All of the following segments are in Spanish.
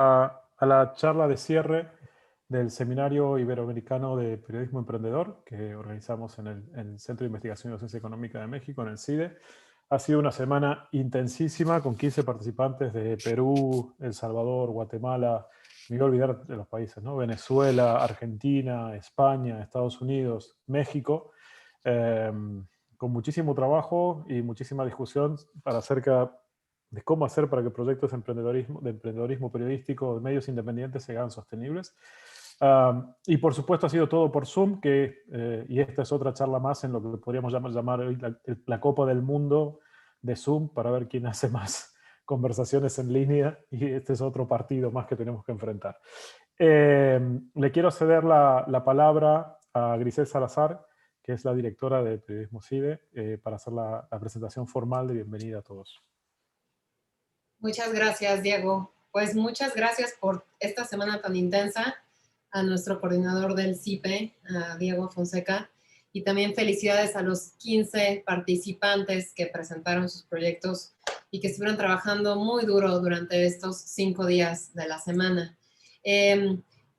a la charla de cierre del Seminario Iberoamericano de Periodismo Emprendedor que organizamos en el Centro de Investigación y Docencia Económica de México, en el CIDE. Ha sido una semana intensísima con 15 participantes de Perú, El Salvador, Guatemala, me iba a olvidar de los países, ¿no? Venezuela, Argentina, España, Estados Unidos, México, eh, con muchísimo trabajo y muchísima discusión acerca de cómo hacer para que proyectos de emprendedorismo periodístico de medios independientes se hagan sostenibles. Y por supuesto ha sido todo por Zoom, y esta es otra charla más en lo que podríamos llamar hoy la Copa del Mundo de Zoom, para ver quién hace más conversaciones en línea, y este es otro partido más que tenemos que enfrentar. Le quiero ceder la palabra a Grisel Salazar, que es la directora de Periodismo CIDE, para hacer la presentación formal de bienvenida a todos. Muchas gracias, Diego. Pues muchas gracias por esta semana tan intensa, a nuestro coordinador del CIPE, a Diego Fonseca, y también felicidades a los 15 participantes que presentaron sus proyectos y que estuvieron trabajando muy duro durante estos 5 días de la semana.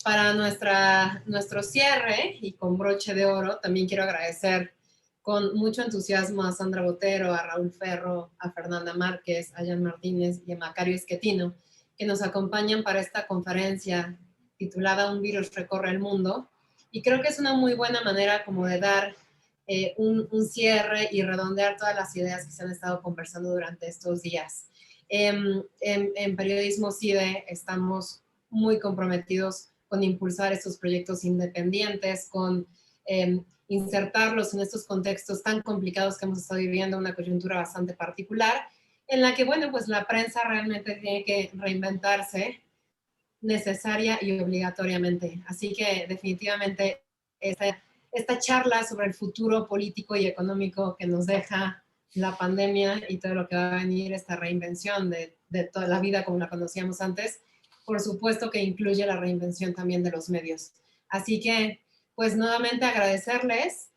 Para nuestro cierre y con broche de oro, también quiero agradecer con mucho entusiasmo a Sandra Botero, a Raúl Ferro, a Fernanda Márquez, a Jan Martínez y a Macario Schettino, que nos acompañan para esta conferencia titulada Un virus recorre el mundo. Y creo que es una muy buena manera como de dar un cierre y redondear todas las ideas que se han estado conversando durante estos días. En Periodismo CIDE estamos muy comprometidos con impulsar estos proyectos independientes, con insertarlos en estos contextos tan complicados que hemos estado viviendo, una coyuntura bastante particular, en la que, bueno, pues la prensa realmente tiene que reinventarse necesaria y obligatoriamente. Así que definitivamente esta charla sobre el futuro político y económico que nos deja la pandemia y todo lo que va a venir, esta reinvención de toda la vida como la conocíamos antes, por supuesto que incluye la reinvención también de los medios. Así que, pues nuevamente agradecerles,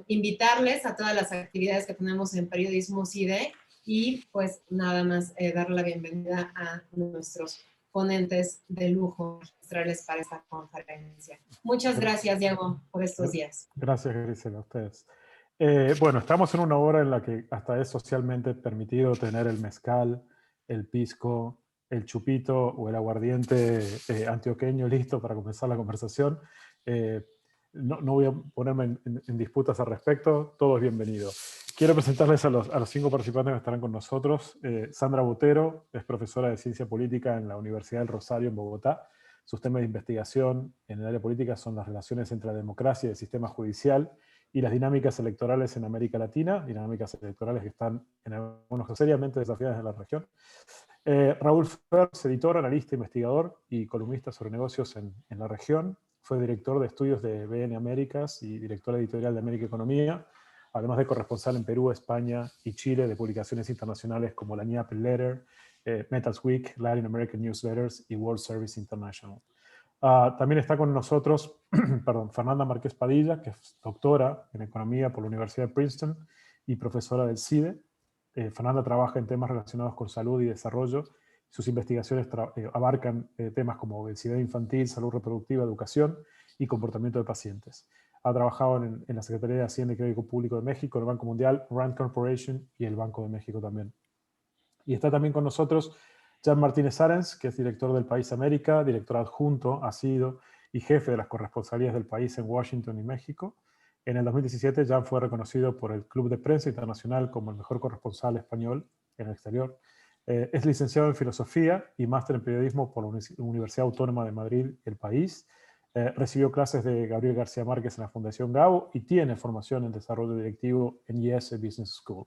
invitarles a todas las actividades que tenemos en Periodismo CIDE y pues nada más darle la bienvenida a nuestros ponentes de lujo magistrales para esta conferencia. Muchas gracias, Diego, por estos días. Gracias, Grisel, a ustedes. Bueno, estamos en una hora en la que hasta es socialmente permitido tener el mezcal, el pisco, el chupito o el aguardiente antioqueño listo para comenzar la conversación. No voy a ponerme en disputas al respecto, todo es bienvenido. Quiero presentarles a los 5 participantes que estarán con nosotros. Sandra Botero es profesora de Ciencia Política en la Universidad del Rosario en Bogotá. Sus temas de investigación en el área política son las relaciones entre la democracia y el sistema judicial y las dinámicas electorales en América Latina, dinámicas electorales que están en algunos casos seriamente desafiadas en la región. Raúl Ferro es editor, analista, investigador y columnista sobre negocios en la región. Fue director de estudios de BN Américas y director editorial de América Economía, además de corresponsal en Perú, España y Chile de publicaciones internacionales como la Neapel Letter, Metals Week, Latin American Newsletters y World Service International. También está con nosotros Fernanda Márquez Padilla, que es doctora en Economía por la Universidad de Princeton y profesora del CIDE. Fernanda trabaja en temas relacionados con salud y desarrollo. Sus investigaciones abarcan temas como obesidad infantil, salud reproductiva, educación y comportamiento de pacientes. Ha trabajado en la Secretaría de Hacienda y Crédito Público de México, el Banco Mundial, Rand Corporation y el Banco de México también. Y está también con nosotros Jan Martínez Arens, que es director del País América, director adjunto, ha sido y jefe de las corresponsalías del país en Washington y México. En el 2017, Jan fue reconocido por el Club de Prensa Internacional como el mejor corresponsal español en el exterior. Es licenciado en Filosofía y máster en Periodismo por la Universidad Autónoma de Madrid, El País. Recibió clases de Gabriel García Márquez en la Fundación Gabo y tiene formación en Desarrollo Directivo en IES Business School.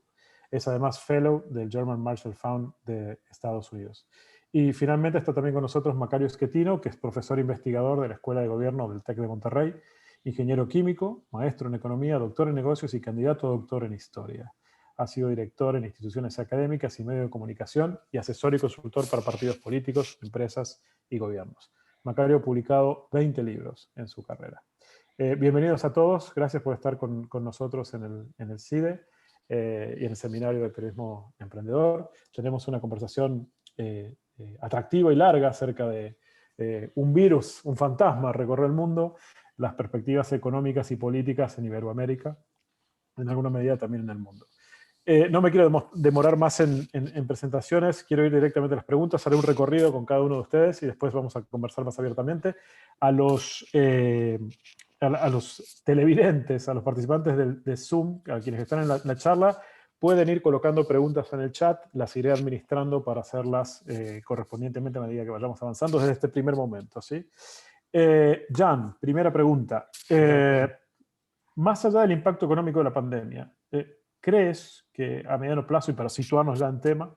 Es además Fellow del German Marshall Fund de Estados Unidos. Y finalmente está también con nosotros Macario Schettino, que es profesor investigador de la Escuela de Gobierno del TEC de Monterrey, ingeniero químico, maestro en economía, doctor en negocios y candidato a doctor en historia. Ha sido director en instituciones académicas y medios de comunicación y asesor y consultor para partidos políticos, empresas y gobiernos. Macario ha publicado 20 libros en su carrera. Bienvenidos a todos, gracias por estar con nosotros en el CIDE. Y en el Seminario de Periodismo Emprendedor. Tenemos una conversación atractiva y larga acerca de un virus, un fantasma recorre el mundo, las perspectivas económicas y políticas en Iberoamérica, en alguna medida también en el mundo. No me quiero demorar más en presentaciones, quiero ir directamente a las preguntas, haré un recorrido con cada uno de ustedes y después vamos a conversar más abiertamente. A los televidentes, a los participantes de Zoom, a quienes están en la charla, pueden ir colocando preguntas en el chat, las iré administrando para hacerlas correspondientemente a medida que vayamos avanzando desde este primer momento, ¿sí? Jan, primera pregunta. Más allá del impacto económico de la pandemia, ¿crees que a mediano plazo, y para situarnos ya en tema,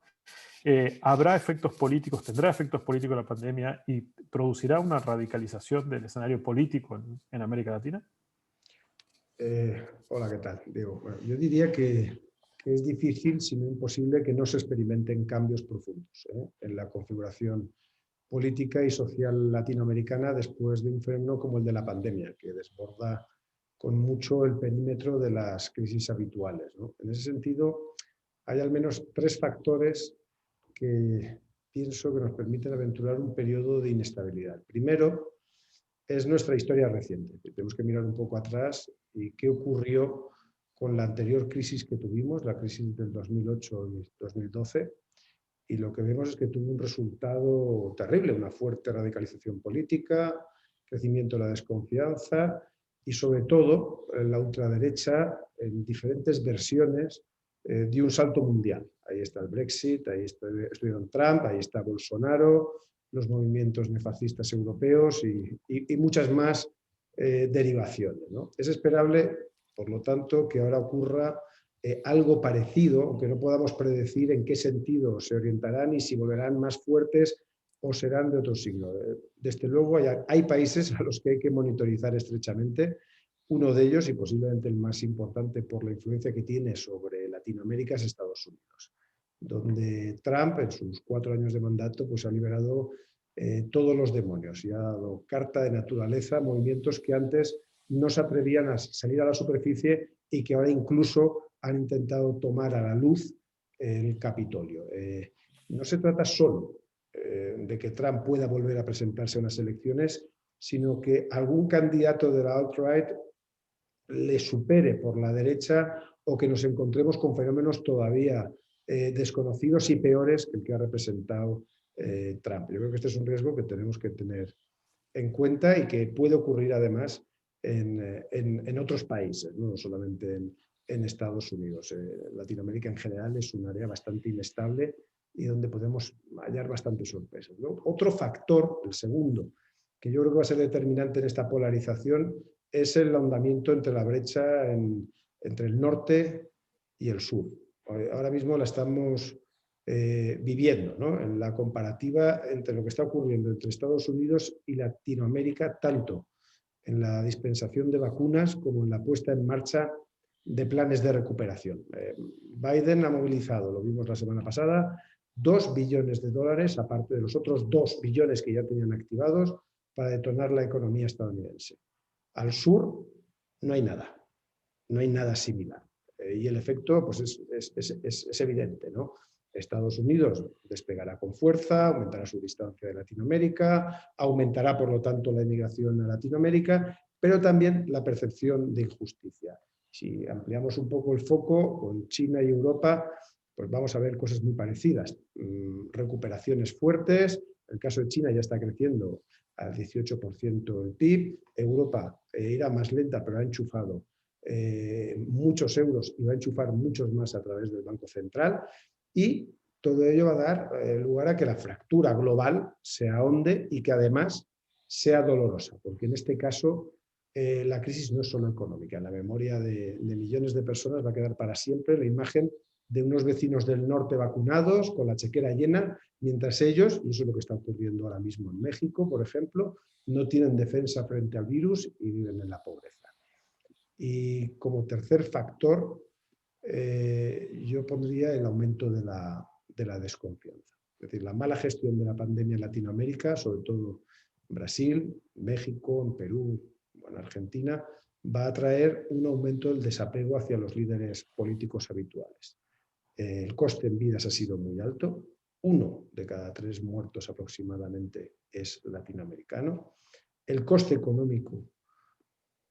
habrá efectos políticos, tendrá efectos políticos la pandemia y producirá una radicalización del escenario político en América Latina? Hola, ¿qué tal? Diego, bueno, yo diría que es difícil, si no imposible, que no se experimenten cambios profundos en la configuración política y social latinoamericana después de un fenómeno como el de la pandemia, que desborda con mucho el perímetro de las crisis habituales, ¿no? En ese sentido, hay al menos 3 factores que pienso que nos permiten aventurar un periodo de inestabilidad. Primero, es nuestra historia reciente. Tenemos que mirar un poco atrás y qué ocurrió con la anterior crisis que tuvimos, la crisis del 2008 y 2012, y lo que vemos es que tuvo un resultado terrible, una fuerte radicalización política, crecimiento de la desconfianza y sobre todo la ultraderecha en diferentes versiones dio un salto mundial. Ahí está el Brexit, ahí estuvieron Trump, ahí está Bolsonaro, los movimientos neofascistas europeos y muchas más derivaciones, ¿no? Es esperable, por lo tanto, que ahora ocurra algo parecido, aunque no podamos predecir en qué sentido se orientarán y si volverán más fuertes o serán de otro signo. Desde luego hay países a los que hay que monitorizar estrechamente. Uno de ellos, y posiblemente el más importante por la influencia que tiene sobre Latinoamérica, es Estados Unidos, donde Trump, en sus 4 años de mandato, pues ha liberado todos los demonios y ha dado carta de naturaleza a movimientos que antes no se atrevían a salir a la superficie y que ahora incluso han intentado tomar a la luz el Capitolio. No se trata solo de que Trump pueda volver a presentarse a unas elecciones, sino que algún candidato de la alt-right le supere por la derecha o que nos encontremos con fenómenos todavía desconocidos y peores que el que ha representado Trump. Yo creo que este es un riesgo que tenemos que tener en cuenta y que puede ocurrir además en otros países, no solamente en Estados Unidos. Latinoamérica en general es un área bastante inestable y donde podemos hallar bastantes sorpresas, ¿no? Otro factor, el segundo, que yo creo que va a ser determinante en esta polarización, es el ahondamiento entre la brecha entre el norte y el sur. Ahora mismo la estamos viviendo, ¿no? En la comparativa entre lo que está ocurriendo entre Estados Unidos y Latinoamérica, tanto en la dispensación de vacunas como en la puesta en marcha de planes de recuperación. Biden ha movilizado, lo vimos la semana pasada, $2 billones, aparte de los otros 2 billones que ya tenían activados, para detonar la economía estadounidense. Al sur no hay nada similar. Y el efecto pues es evidente, ¿no? Estados Unidos despegará con fuerza, aumentará su distancia de Latinoamérica, aumentará por lo tanto la inmigración a Latinoamérica, pero también la percepción de injusticia. Si ampliamos un poco el foco con China y Europa, pues vamos a ver cosas muy parecidas. Recuperaciones fuertes, el caso de China ya está creciendo al 18% del PIB, Europa irá más lenta pero ha enchufado muchos euros y va a enchufar muchos más a través del Banco Central. Y todo ello va a dar lugar a que la fractura global se ahonde y que además sea dolorosa, porque en este caso la crisis no es solo económica. En la memoria de millones de personas va a quedar para siempre la imagen de unos vecinos del norte vacunados, con la chequera llena, mientras ellos, y eso es lo que está ocurriendo ahora mismo en México, por ejemplo, no tienen defensa frente al virus y viven en la pobreza. Y como tercer factor, yo pondría el aumento de la desconfianza. Es decir, la mala gestión de la pandemia en Latinoamérica, sobre todo en Brasil, México, en Perú, en Argentina, va a traer un aumento del desapego hacia los líderes políticos habituales. El coste en vidas ha sido muy alto 1 de cada 3 muertos aproximadamente es latinoamericano. El coste económico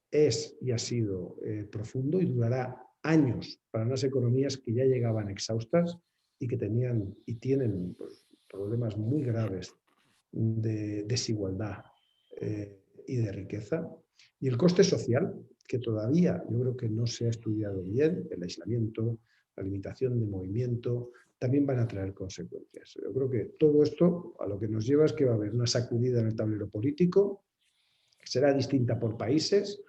es y ha sido profundo y durará años para unas economías que ya llegaban exhaustas y que tenían y tienen pues, problemas muy graves de desigualdad y de riqueza. Y el coste social, que todavía yo creo que no se ha estudiado bien, el aislamiento, la limitación de movimiento, también van a traer consecuencias. Yo creo que todo esto a lo que nos lleva es que va a haber una sacudida en el tablero político, que será distinta por países.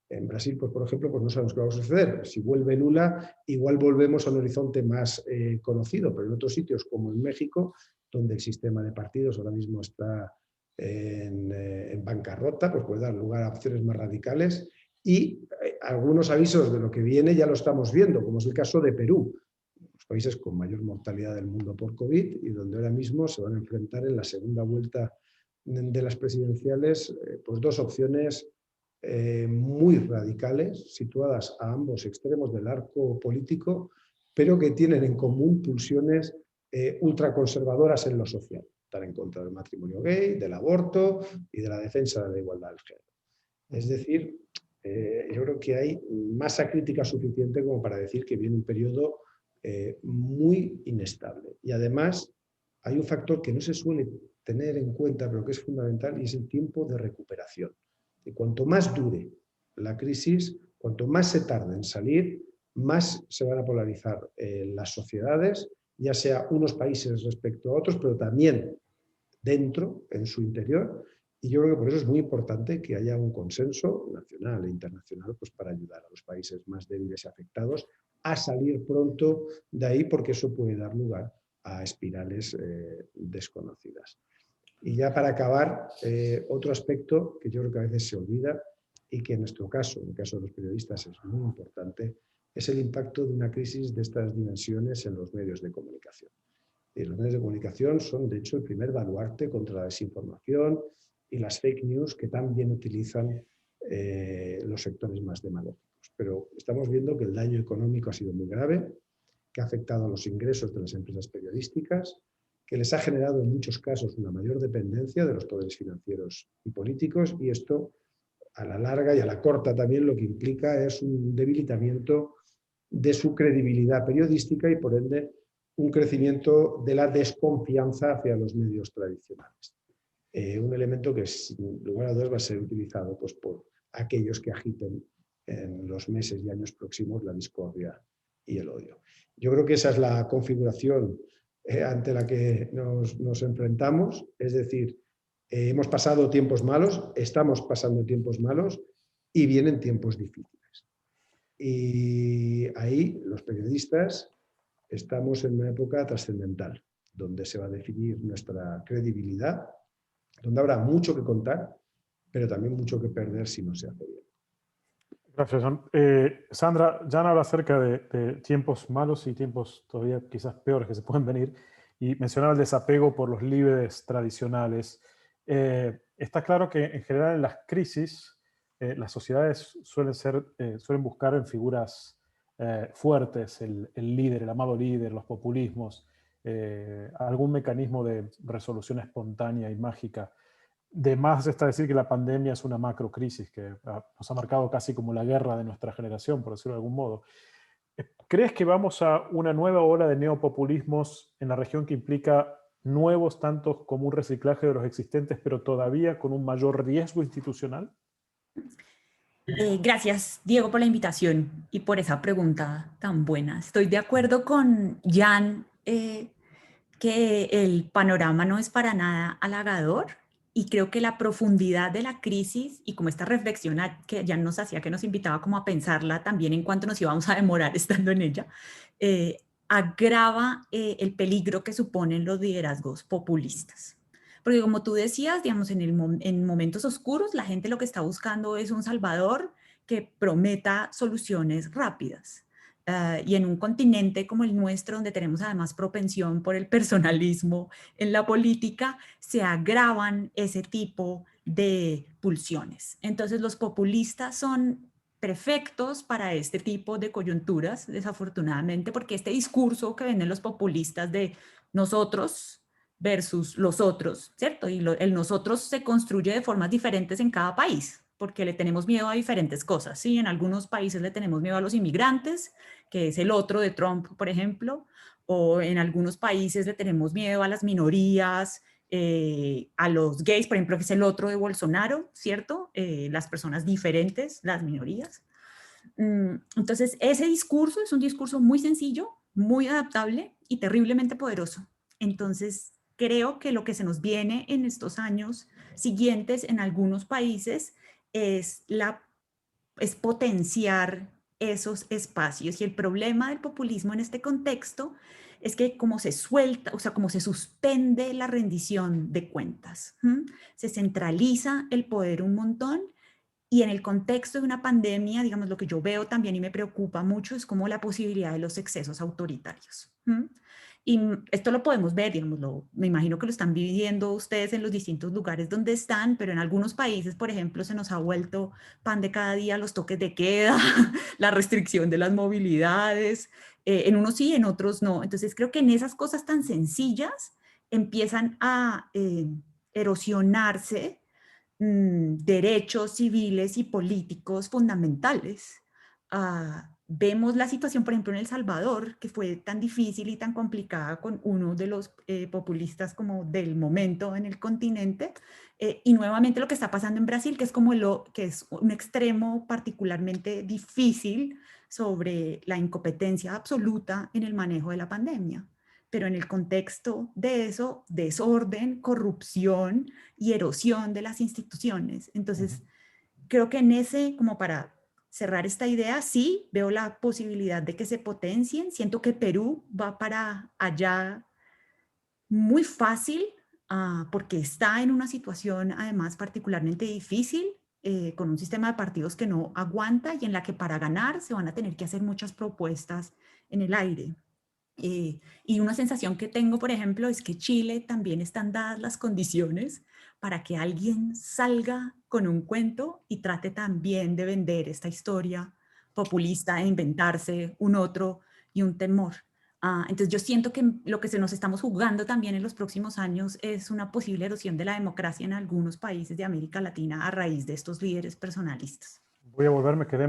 En Brasil, pues, por ejemplo, pues no sabemos qué va a suceder. Si vuelve Lula, igual volvemos a un horizonte más conocido, pero en otros sitios, como en México, donde el sistema de partidos ahora mismo está en bancarrota, pues puede dar lugar a opciones más radicales. Y algunos avisos de lo que viene ya lo estamos viendo, como es el caso de Perú, los países con mayor mortalidad del mundo por COVID y donde ahora mismo se van a enfrentar en la segunda vuelta de las presidenciales pues dos opciones muy radicales, situadas a ambos extremos del arco político, pero que tienen en común pulsiones ultraconservadoras en lo social. Están en contra del matrimonio gay, del aborto y de la defensa de la igualdad del género. Es decir, yo creo que hay masa crítica suficiente como para decir que viene un periodo muy inestable. Y además hay un factor que no se suele tener en cuenta, pero que es fundamental, y es el tiempo de recuperación. Y cuanto más dure la crisis, cuanto más se tarde en salir, más se van a polarizar las sociedades, ya sea unos países respecto a otros, pero también dentro, en su interior. Y yo creo que por eso es muy importante que haya un consenso nacional e internacional pues, para ayudar a los países más débiles y afectados a salir pronto de ahí, porque eso puede dar lugar a espirales desconocidas. Y ya para acabar, otro aspecto que yo creo que a veces se olvida y que en nuestro caso, en el caso de los periodistas, es muy importante, es el impacto de una crisis de estas dimensiones en los medios de comunicación. Los medios de comunicación son, de hecho, el primer baluarte contra la desinformación y las fake news que tan bien utilizan los sectores más demagógicos. Pero estamos viendo que el daño económico ha sido muy grave, que ha afectado a los ingresos de las empresas periodísticas, que les ha generado en muchos casos una mayor dependencia de los poderes financieros y políticos, y esto a la larga y a la corta también lo que implica es un debilitamiento de su credibilidad periodística y por ende un crecimiento de la desconfianza hacia los medios tradicionales. Un elemento que sin lugar a dudas va a ser utilizado pues, por aquellos que agiten en los meses y años próximos la discordia y el odio. Yo creo que esa es la configuración ante la que nos enfrentamos, es decir, hemos pasado tiempos malos, estamos pasando tiempos malos y vienen tiempos difíciles. Y ahí los periodistas estamos en una época trascendental, donde se va a definir nuestra credibilidad, donde habrá mucho que contar, pero también mucho que perder si no se hace bien. Gracias, John. Sandra, Jan habla acerca de tiempos malos y tiempos todavía quizás peores que se pueden venir, y mencionaba el desapego por los líderes tradicionales. Está claro que en general en las crisis las sociedades suelen buscar en figuras fuertes, el líder, el amado líder, los populismos, algún mecanismo de resolución espontánea y mágica. De más está decir que la pandemia es una macrocrisis que nos ha marcado casi como la guerra de nuestra generación, por decirlo de algún modo. ¿Crees que vamos a una nueva ola de neopopulismos en la región que implica nuevos tantos como un reciclaje de los existentes, pero todavía con un mayor riesgo institucional? Gracias, Diego, por la invitación y por esa pregunta tan buena. Estoy de acuerdo con Jan que el panorama no es para nada halagador y creo que la profundidad de la crisis y como esta reflexión que Jan nos hacía, que nos invitaba como a pensarla también en cuánto nos íbamos a demorar estando en ella, agrava el peligro que suponen los liderazgos populistas. Porque como tú decías, digamos, en momentos oscuros, la gente lo que está buscando es un salvador que prometa soluciones rápidas. Y en un continente como el nuestro, donde tenemos además propensión por el personalismo en la política, se agravan ese tipo de pulsiones. Entonces los populistas son perfectos para este tipo de coyunturas, desafortunadamente, porque este discurso que venden los populistas de nosotros versus los otros, ¿cierto? Y el nosotros se construye de formas diferentes en cada país, porque le tenemos miedo a diferentes cosas, ¿sí? En algunos países le tenemos miedo a los inmigrantes, que es el otro de Trump, por ejemplo, o en algunos países le tenemos miedo a las minorías, a los gays, por ejemplo, que es el otro de Bolsonaro, ¿cierto? Las personas diferentes, las minorías. Entonces, ese discurso es un discurso muy sencillo, muy adaptable y terriblemente poderoso. Entonces, creo que lo que se nos viene en estos años siguientes en algunos países es potenciar esos espacios. Y el problema del populismo en este contexto es que como se suelta, o sea, como se suspende la rendición de cuentas, se centraliza el poder un montón. Y en el contexto de una pandemia, digamos, lo que yo veo también y me preocupa mucho es como la posibilidad de los excesos autoritarios. Y esto lo podemos ver, digamos, me imagino que lo están viviendo ustedes en los distintos lugares donde están, pero en algunos países, por ejemplo, se nos ha vuelto pan de cada día los toques de queda, la restricción de las movilidades, en unos sí, en otros no. Entonces creo que en esas cosas tan sencillas empiezan a erosionarse derechos civiles y políticos fundamentales. Vemos la situación, por ejemplo, en El Salvador, que fue tan difícil y tan complicada con uno de los populistas como del momento en el continente, y nuevamente lo que está pasando en Brasil, que es como que es un extremo particularmente difícil sobre la incompetencia absoluta en el manejo de la pandemia. Pero en el contexto de eso, desorden, corrupción y erosión de las instituciones. Entonces, creo que en ese, como para cerrar esta idea, sí veo la posibilidad de que se potencien. Siento que Perú va para allá muy fácil, porque está en una situación además particularmente difícil, con un sistema de partidos que no aguanta y en la que para ganar se van a tener que hacer muchas propuestas en el aire. Y una sensación que tengo, por ejemplo, es que Chile también están dadas las condiciones para que alguien salga con un cuento y trate también de vender esta historia populista e inventarse un otro y un temor. Entonces yo siento que lo que nos estamos jugando también en los próximos años es una posible erosión de la democracia en algunos países de América Latina a raíz de estos líderes personalistas. Voy a volver, me quedé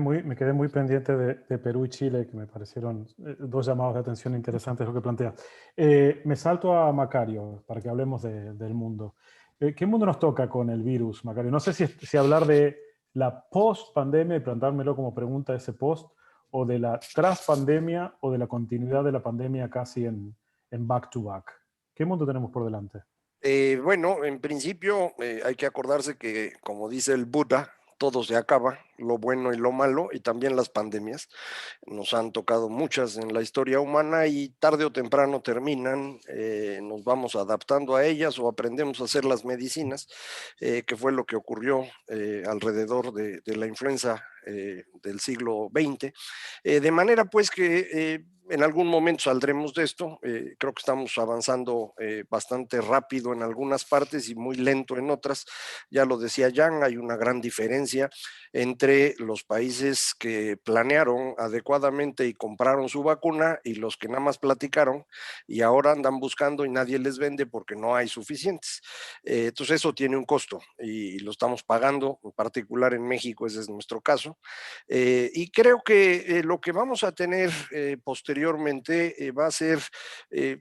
muy pendiente de Perú y Chile, que me parecieron dos llamados de atención interesantes lo que plantea. Me salto a Macario, para que hablemos del mundo. ¿Qué mundo nos toca con el virus, Macario? No sé si hablar de la post-pandemia y plantármelo como pregunta ese post, o de la tras-pandemia, o de la continuidad de la pandemia casi en back-to-back. ¿Qué mundo tenemos por delante? Bueno, en principio hay que acordarse que, como dice el Buda, todo se acaba, lo bueno y lo malo, y también las pandemias. Nos han tocado muchas en la historia humana y tarde o temprano terminan, nos vamos adaptando a ellas o aprendemos a hacer las medicinas, que fue lo que ocurrió alrededor de la influenza del siglo XX. De manera pues que en algún momento saldremos de esto. Creo que estamos avanzando bastante rápido en algunas partes y muy lento en otras. Ya lo decía Jan, hay una gran diferencia entre los países que planearon adecuadamente y compraron su vacuna y los que nada más platicaron y ahora andan buscando y nadie les vende porque no hay suficientes. Entonces eso tiene un costo y lo estamos pagando, en particular en México, ese es nuestro caso. Y creo que lo que vamos a tener posteriormente va a ser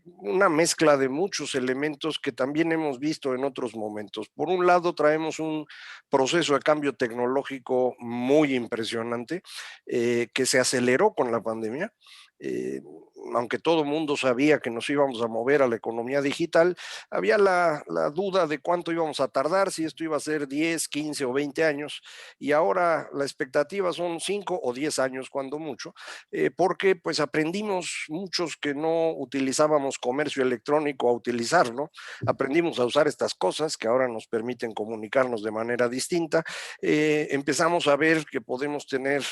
una mezcla de muchos elementos que también hemos visto en otros momentos. Por un lado, traemos un proceso de cambio tecnológico muy impresionante que se aceleró con la pandemia. Aunque todo el mundo sabía que nos íbamos a mover a la economía digital, había la duda de cuánto íbamos a tardar, si esto iba a ser 10, 15 o 20 años, y ahora la expectativa son 5 o 10 años cuando mucho, porque pues aprendimos muchos que no utilizábamos comercio electrónico a utilizarlo, aprendimos a usar estas cosas que ahora nos permiten comunicarnos de manera distinta, empezamos a ver que podemos tener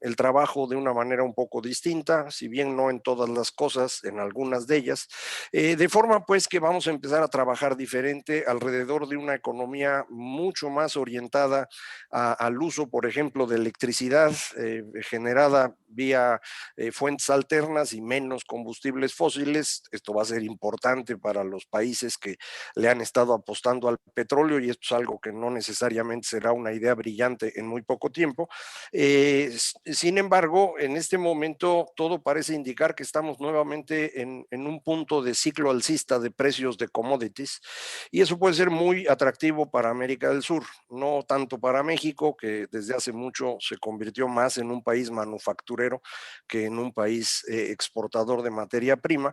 el trabajo de una manera un poco distinta, si bien no en todas las cosas en algunas de ellas, de forma pues que vamos a empezar a trabajar diferente alrededor de una economía mucho más orientada al uso, por ejemplo, de electricidad generada vía fuentes alternas y menos combustibles fósiles. Esto va a ser importante para los países que le han estado apostando al petróleo, y esto es algo que no necesariamente será una idea brillante en muy poco tiempo. Sin embargo, en este momento todo parece indicar que estamos nuevamente en un punto de ciclo alcista de precios de commodities, y eso puede ser muy atractivo para América del Sur, no tanto para México, que desde hace mucho se convirtió más en un país manufacturero que en un país exportador de materia prima,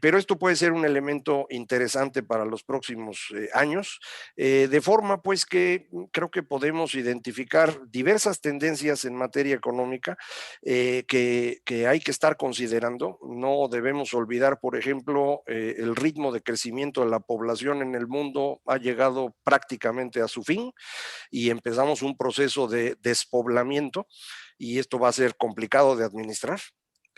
pero esto puede ser un elemento interesante para los próximos años, de forma pues que creo que podemos identificar diversas tendencias en materia económica que hay que estar considerando. No debemos olvidar, por ejemplo, el ritmo de crecimiento de la población en el mundo ha llegado prácticamente a su fin y empezamos un proceso de despoblamiento, y esto va a ser complicado de administrar.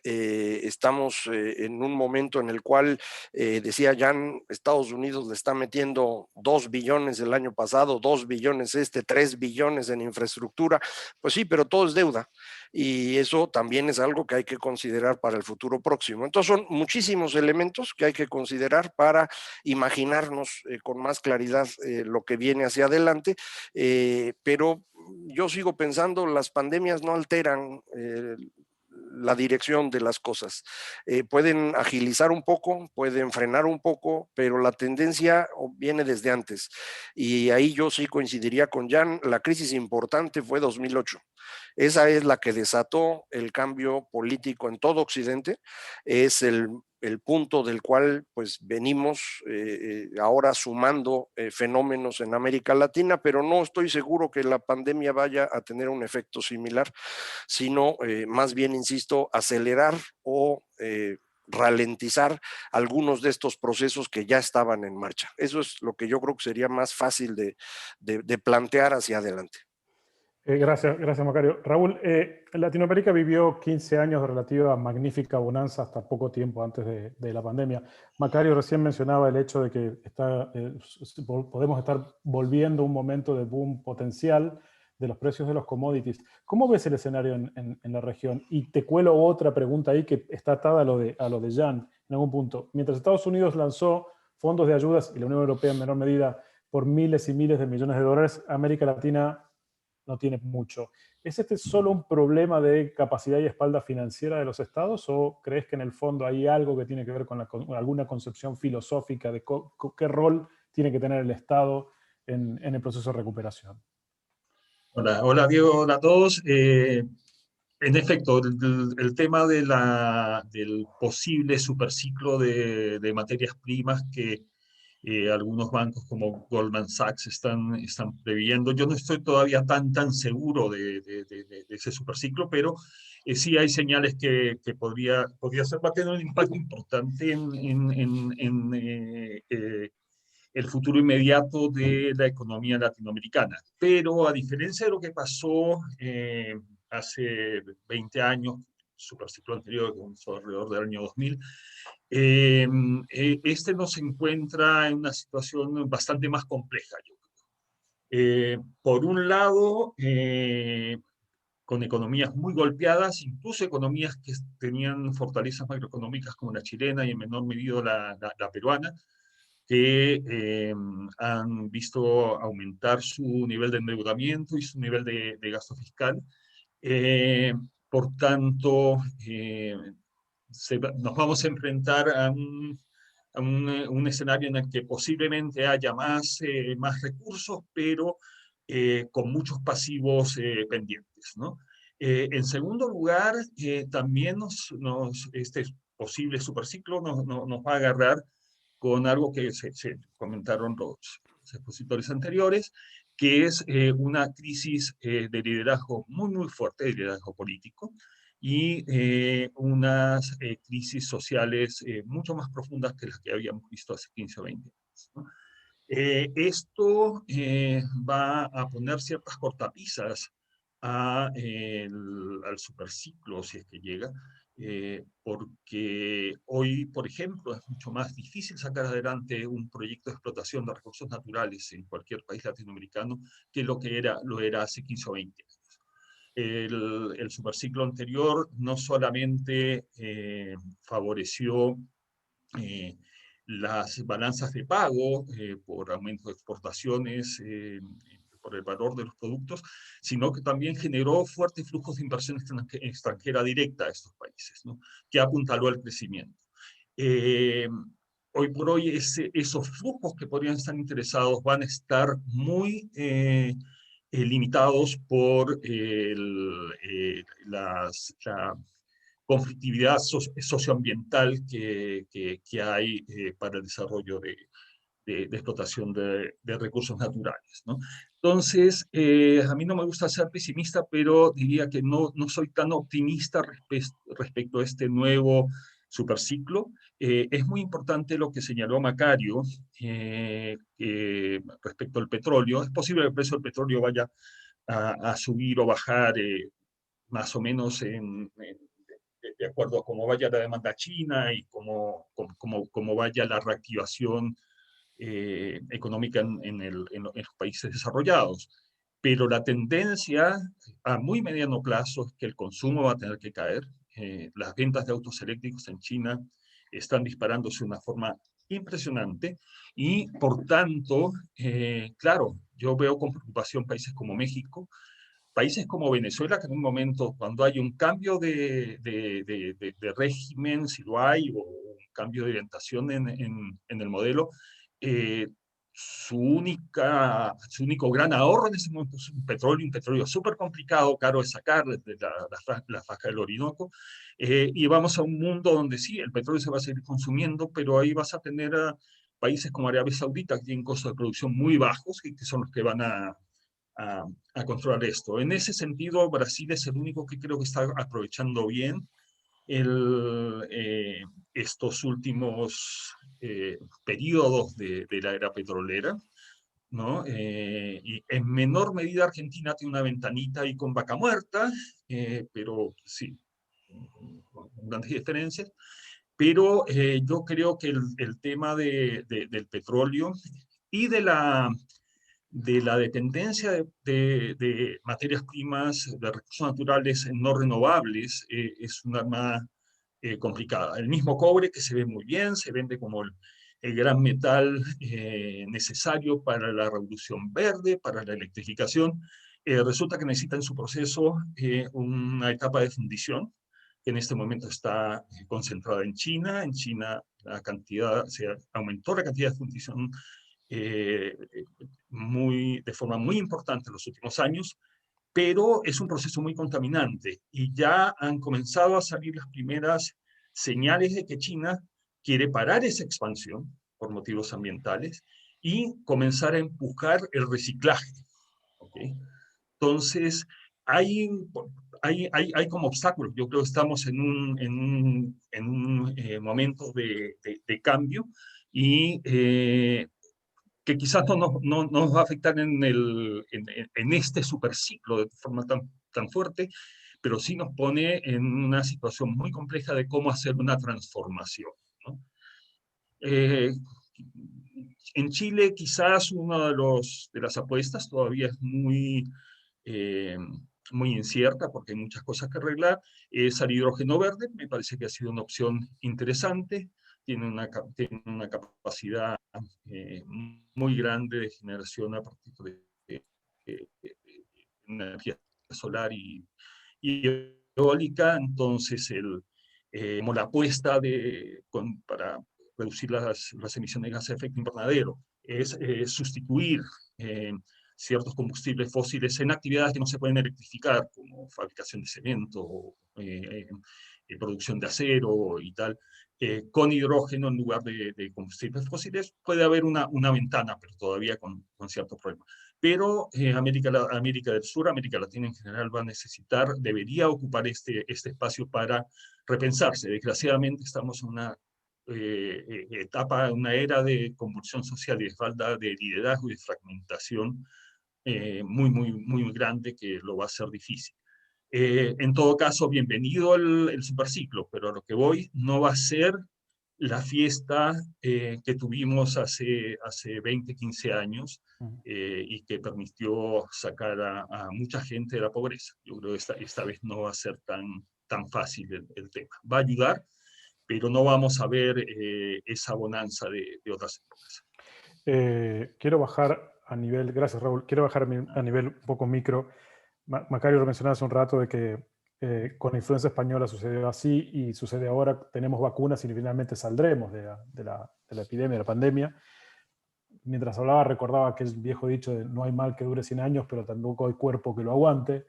Estamos en un momento en el cual, decía Jan, Estados Unidos le está metiendo 2 billones el año pasado, 2 billones 3 billones en infraestructura. Pues sí, pero todo es deuda, y eso también es algo que hay que considerar para el futuro próximo. Entonces son muchísimos elementos que hay que considerar para imaginarnos con más claridad lo que viene hacia adelante, pero yo sigo pensando, las pandemias no alteran la dirección de las cosas. Pueden agilizar un poco, pueden frenar un poco, pero la tendencia viene desde antes. Y ahí yo sí coincidiría con Jan, la crisis importante fue 2008. Esa es la que desató el cambio político en todo Occidente, es el punto del cual pues venimos ahora sumando fenómenos en América Latina, pero no estoy seguro que la pandemia vaya a tener un efecto similar, sino más bien, insisto, acelerar o ralentizar algunos de estos procesos que ya estaban en marcha. Eso es lo que yo creo que sería más fácil de plantear hacia adelante. Gracias Macario. Raúl, Latinoamérica vivió 15 años de relativa magnífica bonanza hasta poco tiempo antes de la pandemia. Macario recién mencionaba el hecho de que podemos estar volviendo a un momento de boom potencial de los precios de los commodities. ¿Cómo ves el escenario en la región? Y te cuelo otra pregunta ahí que está atada a lo de Jan en algún punto. Mientras Estados Unidos lanzó fondos de ayudas, y la Unión Europea en menor medida, por miles y miles de millones de dólares, América Latina no tiene mucho. ¿Es este solo un problema de capacidad y espalda financiera de los estados, o crees que en el fondo hay algo que tiene que ver con alguna concepción filosófica de qué rol tiene que tener el Estado en el proceso de recuperación? Hola Diego, hola a todos. En efecto, el tema del posible superciclo de materias primas que algunos bancos como Goldman Sachs están previendo. Yo no estoy todavía tan seguro de ese superciclo, pero sí hay señales que podría ser, va a tener un impacto importante en el futuro inmediato de la economía latinoamericana. Pero a diferencia de lo que pasó hace 20 años, superciclo anterior, que comenzó alrededor del año 2000, este no se encuentra en una situación bastante más compleja, yo creo. Por un lado, con economías muy golpeadas, incluso economías que tenían fortalezas macroeconómicas como la chilena y en menor medida la peruana, que han visto aumentar su nivel de endeudamiento y su nivel de gasto fiscal. Por tanto, nos vamos a enfrentar a un escenario en el que posiblemente haya más recursos, pero con muchos pasivos pendientes, ¿no? En segundo lugar, también este posible superciclo nos va a agarrar con algo que se comentaron los expositores anteriores, que es una crisis de liderazgo muy fuerte, de liderazgo político, y unas crisis sociales mucho más profundas que las que habíamos visto hace 15 o 20 años, ¿no? Esto va a poner ciertas cortapisas al superciclo, si es que llega, porque hoy, por ejemplo, es mucho más difícil sacar adelante un proyecto de explotación de recursos naturales en cualquier país latinoamericano que lo era hace 15 o 20 años. El superciclo anterior no solamente favoreció las balanzas de pago por aumento de exportaciones, por el valor de los productos, sino que también generó fuertes flujos de inversión extranjera directa a estos países, ¿no? Que apuntaló al crecimiento. Hoy por hoy esos flujos que podrían estar interesados van a estar muy limitados por la conflictividad socioambiental que hay para el desarrollo de explotación de recursos naturales, ¿no? Entonces, a mí no me gusta ser pesimista, pero diría que no soy tan optimista respecto a este nuevo superciclo. Es muy importante lo que señaló Macario respecto al petróleo. Es posible que el precio del petróleo vaya a subir o bajar más o menos de acuerdo a cómo vaya la demanda china y cómo vaya la reactivación económica en los países desarrollados. Pero la tendencia a muy mediano plazo es que el consumo va a tener que caer. Las ventas de autos eléctricos en China están disparándose de una forma impresionante y, por tanto, claro, yo veo con preocupación países como México, países como Venezuela, que en un momento, cuando hay un cambio de régimen, si lo hay, o un cambio de orientación en el modelo, su único gran ahorro en ese momento es un petróleo súper complicado, caro de sacar de la faja del Orinoco, y vamos a un mundo donde sí, el petróleo se va a seguir consumiendo, pero ahí vas a tener países como Arabia Saudita, que tienen costos de producción muy bajos, que son los que van a controlar esto. En ese sentido, Brasil es el único que creo que está aprovechando bien estos últimos periodos de la era petrolera, ¿no? Y en menor medida Argentina tiene una ventanita ahí con Vaca Muerta, pero sí, con grandes diferencias. Pero yo creo que el tema del petróleo y de la dependencia de materias primas, de recursos naturales no renovables, es un arma complicada. El mismo cobre, que se ve muy bien, se vende como el gran metal necesario para la revolución verde, para la electrificación, resulta que necesita en su proceso una etapa de fundición, que en este momento está concentrada en China. En China se aumentó la cantidad de fundición de forma muy importante en los últimos años, pero es un proceso muy contaminante y ya han comenzado a salir las primeras señales de que China quiere parar esa expansión por motivos ambientales y comenzar a empujar el reciclaje. ¿Okay? Entonces, hay como obstáculos. Yo creo que estamos en un momento de cambio y que quizás no nos va a afectar en este superciclo de forma tan fuerte, pero sí nos pone en una situación muy compleja de cómo hacer una transformación, ¿no? En Chile quizás una de las apuestas todavía es eh, muy incierta porque hay muchas cosas que arreglar, es al hidrógeno verde. Me parece que ha sido una opción interesante, tiene una capacidad muy grande de generación a partir de energía solar y eólica. Entonces, como la apuesta para reducir las emisiones de gases de efecto invernadero es sustituir ciertos combustibles fósiles en actividades que no se pueden electrificar, como fabricación de cemento, producción de acero y tal, con hidrógeno en lugar de combustibles fósiles, puede haber una ventana, pero todavía con ciertos problemas. Pero América del Sur, América Latina en general, debería ocupar este espacio para repensarse. Desgraciadamente estamos en una una era de convulsión social y de falta de liderazgo y de fragmentación muy grande que lo va a hacer difícil. En todo caso, bienvenido el superciclo, pero a lo que voy no va a ser la fiesta que tuvimos hace 20, 15 años y que permitió sacar a mucha gente de la pobreza. Yo creo que esta vez no va a ser tan fácil el tema. Va a ayudar, pero no vamos a ver esa bonanza de otras épocas. Quiero bajar a nivel, gracias Raúl, quiero bajar a nivel un poco micro. Macario lo mencionaba hace un rato de que con la influenza española sucedió así y sucede ahora, tenemos vacunas y finalmente saldremos de la epidemia, de la pandemia. Mientras hablaba recordaba aquel viejo dicho de no hay mal que dure 100 años, pero tampoco hay cuerpo que lo aguante.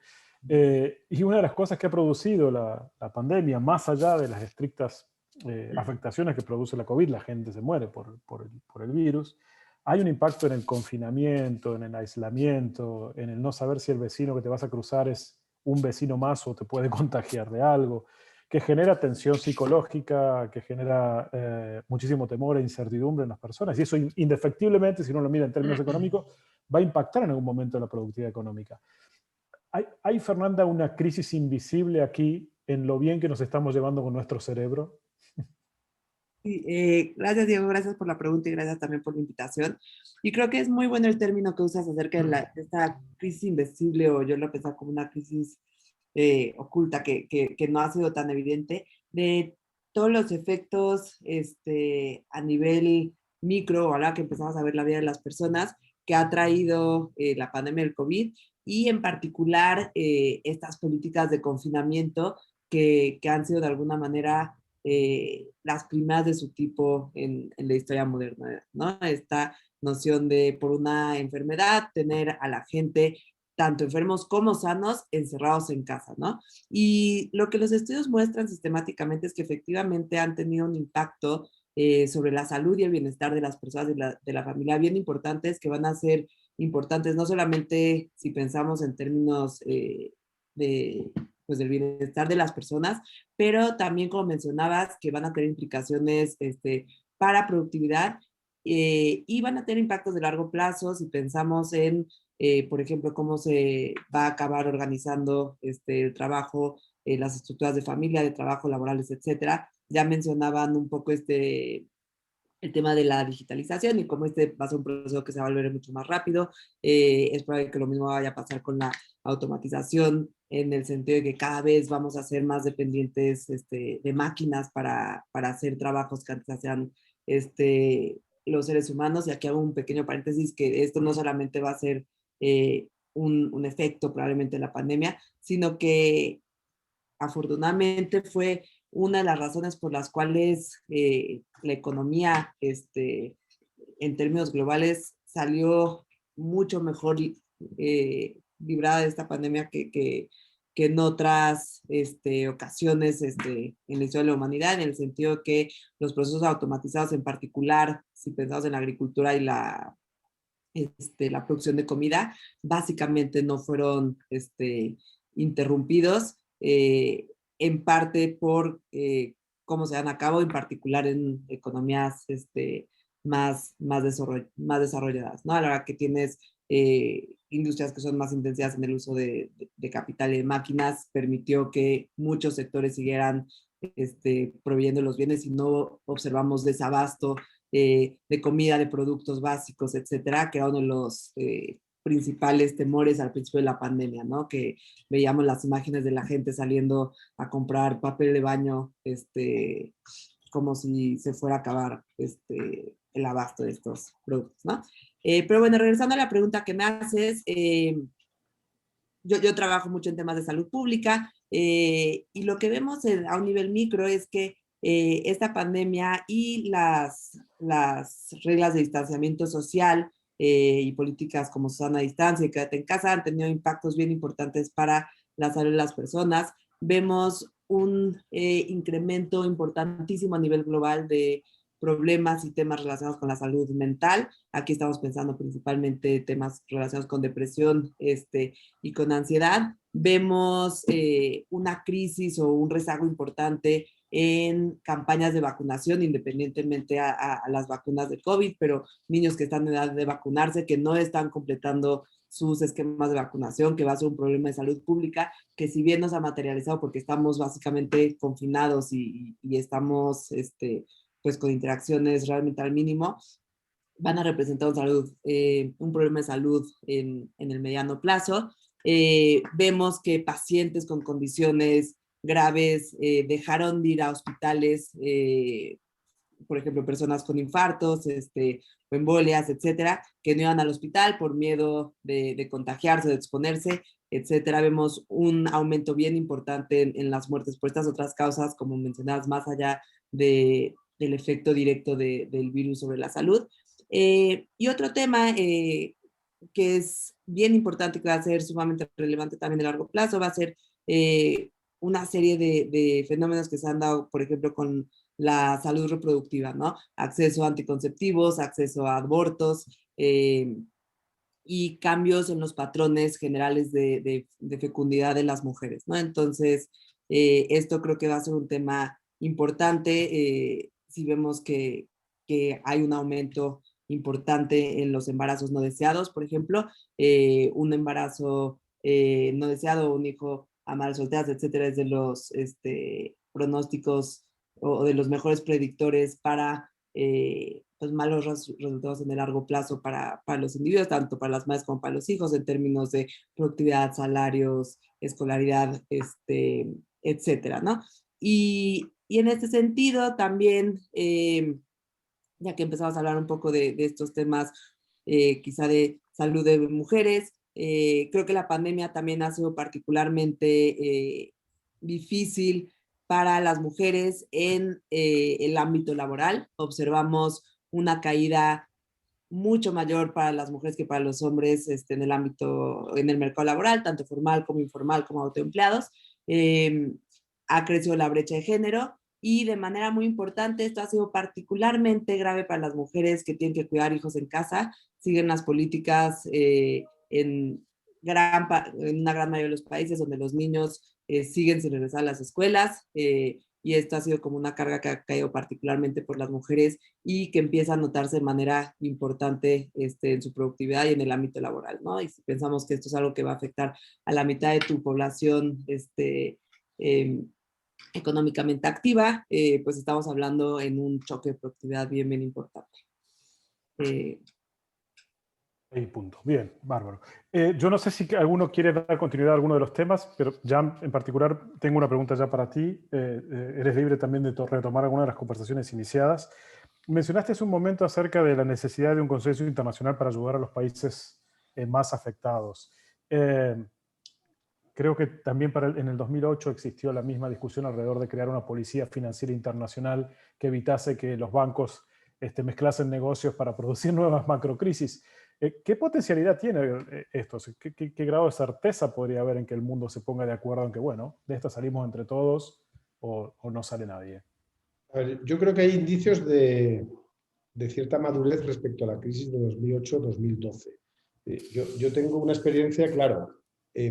Y una de las cosas que ha producido la pandemia, más allá de las estrictas afectaciones que produce la COVID, la gente se muere por el virus, hay un impacto en el confinamiento, en el aislamiento, en el no saber si el vecino que te vas a cruzar es un vecino más o te puede contagiar de algo, que genera tensión psicológica, que genera muchísimo temor e incertidumbre en las personas. Y eso indefectiblemente, si uno lo mira en términos económicos, va a impactar en algún momento en la productividad económica. ¿Hay, Fernanda, una crisis invisible aquí en lo bien que nos estamos llevando con nuestro cerebro? Sí, gracias Diego, gracias por la pregunta y gracias también por la invitación. Y creo que es muy bueno el término que usas acerca de esta crisis invisible, o yo lo pensaba como una crisis oculta que no ha sido tan evidente, de todos los efectos a nivel micro, ahora que empezamos a ver la vida de las personas, que ha traído la pandemia del COVID y en particular estas políticas de confinamiento que han sido de alguna manera las primeras de su tipo en la historia moderna, ¿no? Esta noción de, por una enfermedad, tener a la gente, tanto enfermos como sanos, encerrados en casa, ¿no? Y lo que los estudios muestran sistemáticamente es que efectivamente han tenido un impacto sobre la salud y el bienestar de las personas de la familia bien importantes, que van a ser importantes no solamente si pensamos en términos pues del bienestar de las personas, pero también, como mencionabas, que van a tener implicaciones para productividad y van a tener impactos de largo plazo si pensamos en, por ejemplo, cómo se va a acabar organizando el trabajo, las estructuras de familia, de trabajo, laborales, etcétera. Ya mencionaban un poco el tema de la digitalización y cómo va a ser un proceso que se va a volver mucho más rápido. Es probable que lo mismo vaya a pasar con la automatización, en el sentido de que cada vez vamos a ser más dependientes de máquinas para hacer trabajos que antes hacían los seres humanos. Y aquí hago un pequeño paréntesis, que esto no solamente va a ser un efecto probablemente de la pandemia, sino que afortunadamente fue una de las razones por las cuales la economía en términos globales salió mucho mejor librada de esta pandemia que en otras ocasiones en la historia de la humanidad, en el sentido que los procesos automatizados, en particular, si pensamos en la agricultura y la producción de comida, básicamente no fueron interrumpidos, en parte por cómo se dan a cabo, en particular en economías más desarrolladas, ¿no? A la hora que tienes industrias que son más intensivas en el uso de capital y de máquinas, permitió que muchos sectores siguieran proveyendo los bienes y no observamos desabasto de comida, de productos básicos, etcétera, que era uno de los principales temores al principio de la pandemia, ¿no? Que veíamos las imágenes de la gente saliendo a comprar papel de baño, como si se fuera a acabar el abasto de estos productos, ¿no? Pero bueno, regresando a la pregunta que me haces, yo trabajo mucho en temas de salud pública y lo que vemos a un nivel micro es que esta pandemia y las reglas de distanciamiento social y políticas como sana distancia y quédate en casa han tenido impactos bien importantes para la salud de las personas. Vemos un incremento importantísimo a nivel global de problemas y temas relacionados con la salud mental. Aquí estamos pensando principalmente temas relacionados con depresión y con ansiedad. Vemos una crisis o un rezago importante en campañas de vacunación, independientemente a las vacunas de COVID, pero niños que están en edad de vacunarse, que no están completando sus esquemas de vacunación, que va a ser un problema de salud pública, que si bien nos ha materializado porque estamos básicamente confinados y estamos pues con interacciones realmente al mínimo, van a representar un problema de salud en el mediano plazo. Vemos que pacientes con condiciones graves dejaron de ir a hospitales, por ejemplo, personas con infartos, o embolias, etcétera, que no iban al hospital por miedo de contagiarse, de exponerse, etcétera. Vemos un aumento bien importante en las muertes por estas otras causas, como mencionabas, más allá del efecto directo del virus sobre la salud. Y otro tema que es bien importante, que va a ser sumamente relevante también a largo plazo, va a ser una serie de fenómenos que se han dado, por ejemplo, con la salud reproductiva, ¿no? Acceso a anticonceptivos, acceso a abortos y cambios en los patrones generales de fecundidad de las mujeres, ¿no? Entonces, esto creo que va a ser un tema importante si vemos que hay un aumento importante en los embarazos no deseados, por ejemplo, un embarazo no deseado, un hijo a madres solteras, etcétera, es de los pronósticos o de los mejores predictores para pues malos resultados en el largo plazo para los individuos, tanto para las madres como para los hijos, en términos de productividad, salarios, escolaridad, etcétera, ¿no? Y en este sentido también, ya que empezamos a hablar un poco de estos temas, quizá de salud de mujeres, creo que la pandemia también ha sido particularmente difícil para las mujeres en el ámbito laboral. Observamos una caída mucho mayor para las mujeres que para los hombres en el ámbito, en el mercado laboral, tanto formal como informal, como autoempleados. Ha crecido la brecha de género y de manera muy importante esto ha sido particularmente grave para las mujeres que tienen que cuidar hijos en casa. Siguen las políticas en una gran mayoría de los países donde los niños siguen sin regresar a las escuelas y esto ha sido como una carga que ha caído particularmente por las mujeres y que empieza a notarse de manera importante en su productividad y en el ámbito laboral, ¿no? Y si pensamos que esto es algo que va a afectar a la mitad de tu población económicamente activa, pues estamos hablando en un choque de productividad bien, bien importante. Y punto. Bien, bárbaro. Yo no sé si alguno quiere dar continuidad a alguno de los temas, pero ya en particular tengo una pregunta ya para ti. Eres libre también de retomar alguna de las conversaciones iniciadas. Mencionaste hace un momento acerca de la necesidad de un consenso internacional para ayudar a los países más afectados. Creo que también en el 2008 existió la misma discusión alrededor de crear una policía financiera internacional que evitase que los bancos mezclasen negocios para producir nuevas macrocrisis. ¿Qué potencialidad tiene esto? ¿Qué grado de certeza podría haber en que el mundo se ponga de acuerdo en que, bueno, de esto salimos entre todos o no sale nadie? A ver, yo creo que hay indicios de cierta madurez respecto a la crisis de 2008-2012. Yo tengo una experiencia, claro,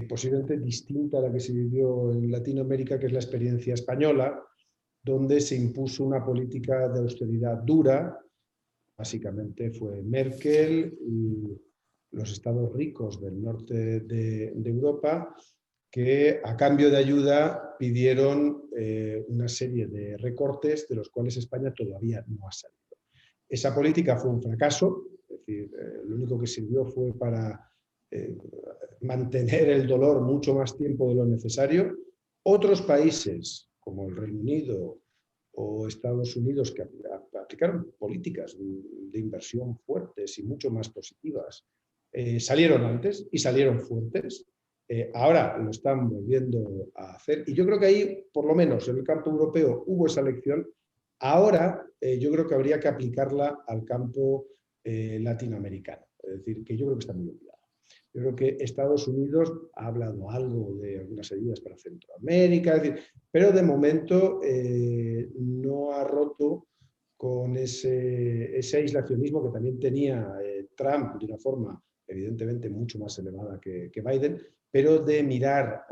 posiblemente distinta a la que se vivió en Latinoamérica, que es la experiencia española, donde se impuso una política de austeridad dura. Básicamente fue Merkel y los estados ricos del norte de Europa que a cambio de ayuda pidieron una serie de recortes de los cuales España todavía no ha salido. Esa política fue un fracaso, es decir, lo único que sirvió fue para mantener el dolor mucho más tiempo de lo necesario. Otros países, como el Reino Unido o Estados Unidos, que aplicaron políticas de inversión fuertes y mucho más positivas, salieron antes y salieron fuertes. Ahora lo están volviendo a hacer. Y yo creo que ahí, por lo menos en el campo europeo, hubo esa lección. Ahora yo creo que habría que aplicarla al campo latinoamericano. Es decir, que yo creo que está muy olvidado. Yo creo que Estados Unidos ha hablado algo de algunas ayudas para Centroamérica, es decir, pero de momento no ha roto con ese aislacionismo que también tenía Trump de una forma evidentemente mucho más elevada que Biden, pero de mirar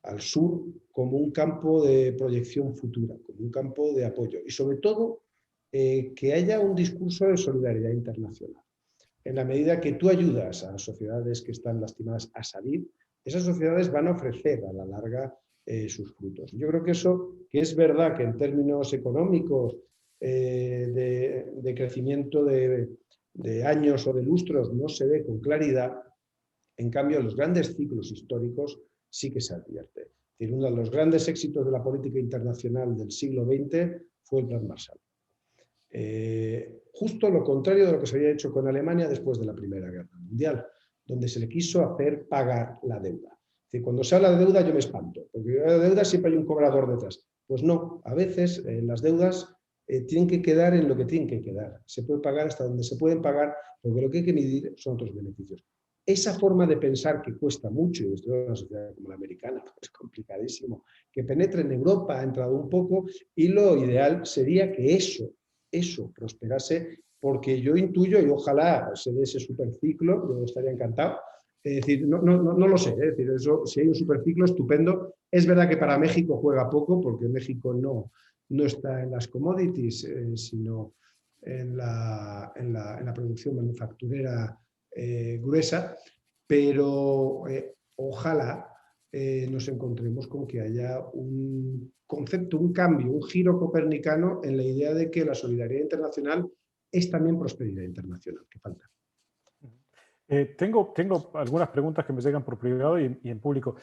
al sur como un campo de proyección futura, como un campo de apoyo y sobre todo que haya un discurso de solidaridad internacional. en la medida que tú ayudas a sociedades que están lastimadas a salir, esas sociedades van a ofrecer a la larga sus frutos. Yo creo que eso, que es verdad que en términos económicos de crecimiento de años o de lustros no se ve con claridad, en cambio en los grandes ciclos históricos sí que se advierte. Es decir, uno de los grandes éxitos de la política internacional del siglo XX fue el Plan Marshall. Justo lo contrario de lo que se había hecho con Alemania después de la Primera Guerra Mundial, donde se le quiso hacer pagar la deuda. Es decir, cuando se habla de deuda yo me espanto, porque en la deuda siempre hay un cobrador detrás. Pues no, a veces las deudas tienen que quedar en lo que tienen que quedar. Se puede pagar hasta donde se pueden pagar, porque lo que hay que medir son otros beneficios. Esa forma de pensar que cuesta mucho, y esto en una sociedad como la americana es complicadísimo, que penetre en Europa, ha entrado un poco, y lo ideal sería que eso prosperase, porque yo intuyo, y ojalá se dé ese superciclo, yo estaría encantado. Es decir, no lo sé, es decir, eso, si hay un superciclo, estupendo. Es verdad que para México juega poco, porque México no está en las commodities, sino en la producción manufacturera gruesa, pero ojalá nos encontremos con que haya un concepto, un cambio, un giro copernicano en la idea de que la solidaridad internacional es también prosperidad internacional, que falta. Tengo algunas preguntas que me llegan por privado y en público.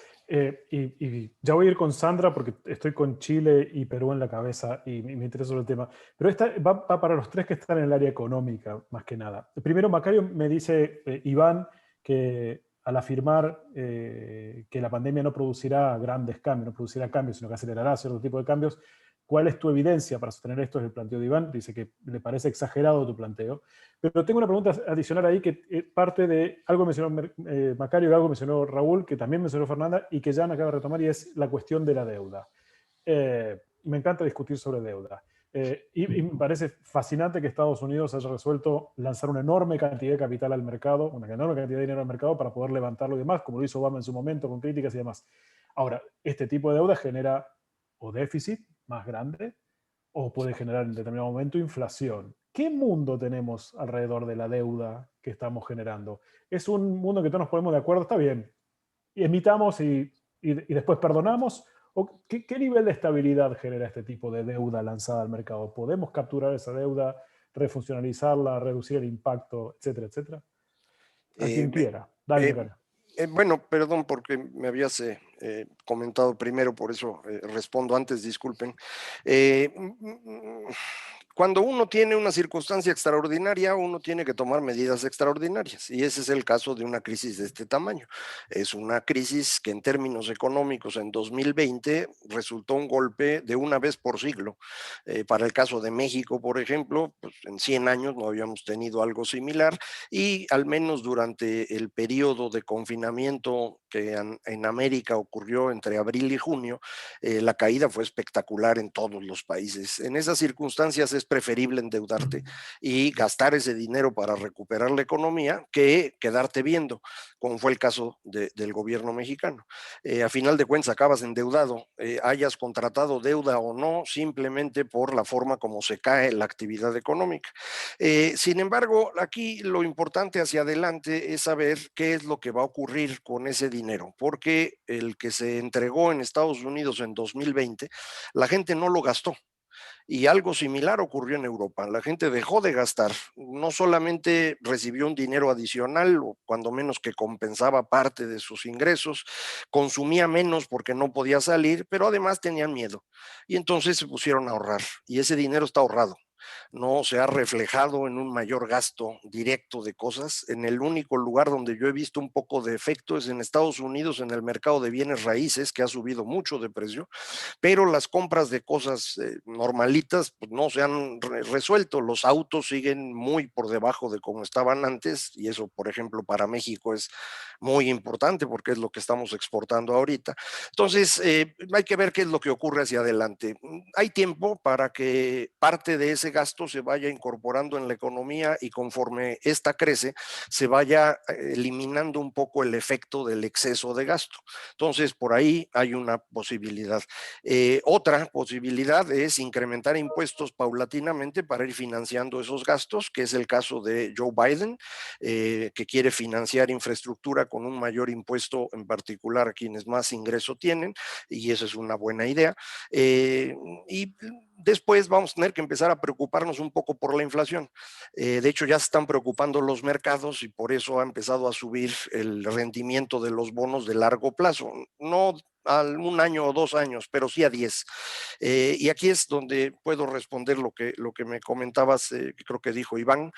Y ya voy a ir con Sandra porque estoy con Chile y Perú en la cabeza y me interesa el tema. Pero esta va para los tres que están en el área económica, más que nada. Primero, Macario me dice, Iván, que al afirmar que la pandemia no producirá grandes cambios, no producirá cambios, sino que acelerará cierto tipo de cambios, ¿cuál es tu evidencia para sostener esto? Es el planteo de Iván. Dice que le parece exagerado tu planteo. Pero tengo una pregunta adicional ahí que parte de algo que mencionó Macario y algo que mencionó Raúl, que también mencionó Fernanda y que Jan acaba de retomar, y es la cuestión de la deuda. Me encanta discutir sobre deuda. Y me parece fascinante que Estados Unidos haya resuelto lanzar una enorme cantidad de capital al mercado, una enorme cantidad de dinero al mercado para poder levantarlo y demás, como lo hizo Obama en su momento con críticas y demás. Ahora, este tipo de deuda genera o déficit más grande o puede generar en determinado momento inflación. ¿Qué mundo tenemos alrededor de la deuda que estamos generando? ¿Es un mundo en que todos nos ponemos de acuerdo? Está bien, y emitamos y después perdonamos. ¿O qué nivel de estabilidad genera este tipo de deuda lanzada al mercado? ¿Podemos capturar esa deuda, refuncionalizarla, reducir el impacto, etcétera, etcétera? A quien quiera. Dale, Macario. Bueno, perdón porque me habías comentado primero, por eso respondo antes, disculpen. Cuando uno tiene una circunstancia extraordinaria, uno tiene que tomar medidas extraordinarias, y ese es el caso de una crisis de este tamaño. Es una crisis que en términos económicos en 2020 resultó un golpe de una vez por siglo. Para el caso de México, por ejemplo, pues en 100 años no habíamos tenido algo similar, y al menos durante el periodo de confinamiento que en América ocurrió entre abril y junio, la caída fue espectacular en todos los países. En esas circunstancias es preferible endeudarte y gastar ese dinero para recuperar la economía que quedarte viendo, como fue el caso del gobierno mexicano. A final de cuentas acabas endeudado, hayas contratado deuda o no, simplemente por la forma como se cae la actividad económica. Sin embargo, aquí lo importante hacia adelante es saber qué es lo que va a ocurrir con ese dinero, porque el que se entregó en Estados Unidos en 2020, la gente no lo gastó. Y algo similar ocurrió en Europa. La gente dejó de gastar, no solamente recibió un dinero adicional, o cuando menos que compensaba parte de sus ingresos, consumía menos porque no podía salir, pero además tenían miedo. Y entonces se pusieron a ahorrar, y ese dinero está ahorrado. No se ha reflejado en un mayor gasto directo de cosas. En el único lugar donde yo he visto un poco de efecto es en Estados Unidos, en el mercado de bienes raíces, que ha subido mucho de precio, pero las compras de cosas normalitas pues, no se han resuelto. Los autos siguen muy por debajo de como estaban antes, y eso, por ejemplo, para México es muy importante porque es lo que estamos exportando ahorita. Entonces, hay que ver qué es lo que ocurre hacia adelante. Hay tiempo para que parte de ese ese gasto se vaya incorporando en la economía y conforme esta crece, se vaya eliminando un poco el efecto del exceso de gasto. Entonces, por ahí hay una posibilidad. Otra posibilidad es incrementar impuestos paulatinamente para ir financiando esos gastos, que es el caso de Joe Biden, que quiere financiar infraestructura con un mayor impuesto, en particular a quienes más ingreso tienen, y esa es una buena idea. Y después vamos a tener que empezar a preocuparnos un poco por la inflación. De hecho, ya se están preocupando los mercados y por eso ha empezado a subir el rendimiento de los bonos de largo plazo. No a un año o 2 años, pero sí a 10. Y aquí es donde puedo responder lo que me comentabas, que creo que dijo Iván,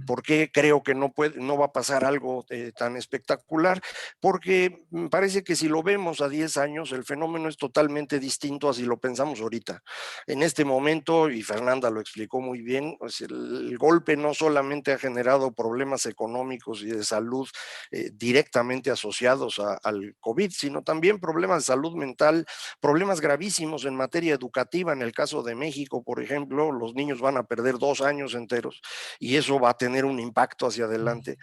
por qué creo que no va a pasar algo tan espectacular, porque me parece que si lo vemos a 10 años, el fenómeno es totalmente distinto a si lo pensamos ahorita. En este momento, y Fernanda lo explicó muy bien, pues el golpe no solamente ha generado problemas económicos y de salud directamente asociados al COVID, sino también problemas de salud mental, problemas gravísimos en materia educativa. En el caso de México, por ejemplo, los niños van a perder 2 años enteros y eso va a tener un impacto hacia adelante.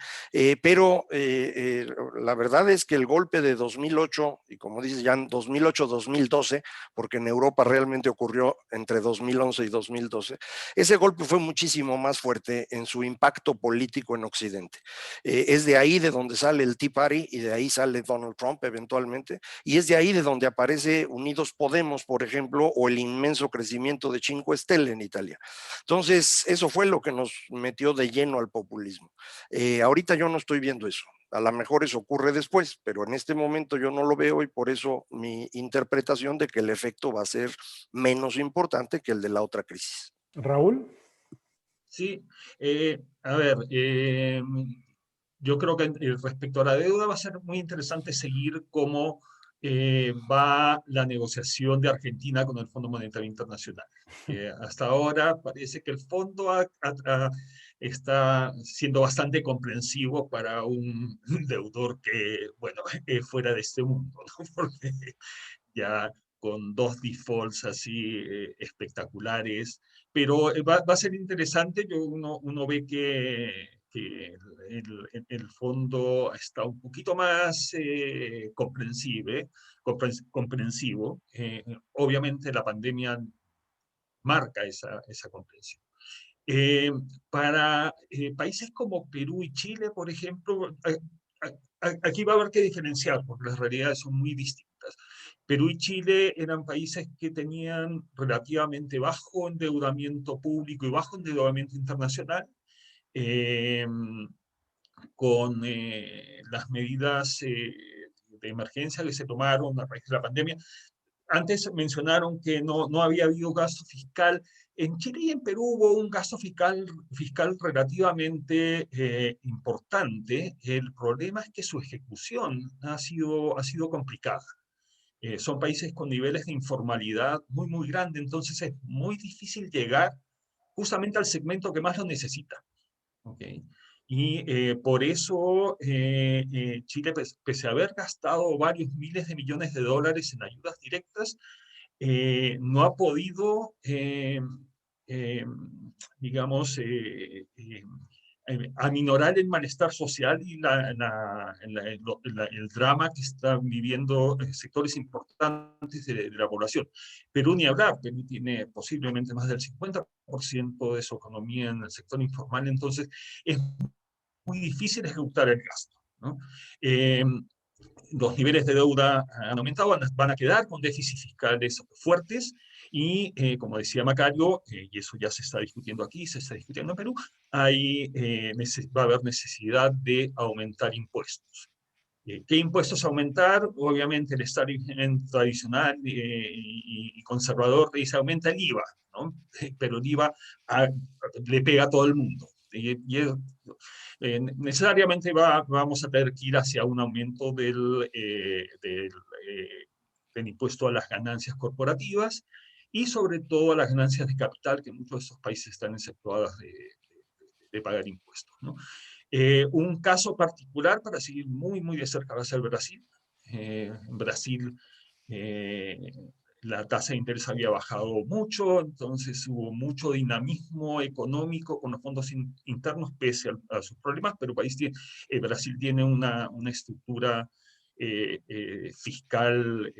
Pero la verdad es que el golpe de 2008, y como dices ya, 2008-2012, porque en Europa realmente ocurrió entre 2011 y 2012, ese golpe fue muchísimo más fuerte en su impacto político en Occidente. Es de ahí de donde sale el Tea Party y de ahí sale Donald Trump eventualmente, y es de ahí de donde aparece Unidos Podemos, por ejemplo, o el inmenso crecimiento de Cinque Stelle en Italia. Entonces, eso fue lo que nos metió de lleno al populismo. Ahorita yo no estoy viendo eso. A lo mejor eso ocurre después, pero en este momento yo no lo veo y por eso mi interpretación de que el efecto va a ser menos importante que el de la otra crisis. Raúl. Sí, a ver, yo creo que respecto a la deuda va a ser muy interesante seguir cómo va la negociación de Argentina con el Fondo Monetario Internacional. Hasta ahora parece que el fondo está siendo bastante comprensivo para un deudor que, bueno, es fuera de este mundo, ¿no? Porque ya con 2 defaults así espectaculares, pero va a ser interesante. Uno ve que el fondo está un poquito más comprensivo. Obviamente la pandemia marca esa comprensión. Para países como Perú y Chile, por ejemplo, aquí va a haber que diferenciar porque las realidades son muy distintas. Perú y Chile eran países que tenían relativamente bajo endeudamiento público y bajo endeudamiento internacional, con las medidas de emergencia que se tomaron a raíz de la pandemia. Antes mencionaron que no había habido gasto fiscal. En Chile y en Perú hubo un gasto fiscal relativamente importante. El problema es que su ejecución ha sido complicada. Son países con niveles de informalidad muy, muy grandes, entonces es muy difícil llegar justamente al segmento que más lo necesita. ¿Okay? Y por eso Chile, pese a haber gastado varios miles de millones de dólares en ayudas directas, no ha podido, digamos, aminorar el malestar social y el drama que están viviendo sectores importantes de la población. Perú ni hablar, Perú tiene posiblemente más del 50% de su economía en el sector informal, entonces es muy difícil ejecutar el gasto, ¿no? Los niveles de deuda han aumentado, van a quedar con déficits fiscales fuertes y, como decía Macario, y eso ya se está discutiendo aquí, se está discutiendo en Perú, va a haber necesidad de aumentar impuestos. ¿Qué impuestos aumentar? Obviamente el establishment tradicional y conservador dice aumenta el IVA, ¿no? Pero el IVA le pega a todo el mundo. Necesariamente vamos a tener que ir hacia un aumento del impuesto a las ganancias corporativas y sobre todo a las ganancias de capital, que muchos de estos países están exceptuadas de pagar impuestos, ¿no? Un caso particular para seguir muy, muy de cerca va a ser Brasil. En Brasil la tasa de interés había bajado mucho, entonces hubo mucho dinamismo económico con los fondos internos pese a sus problemas, pero Brasil tiene una estructura fiscal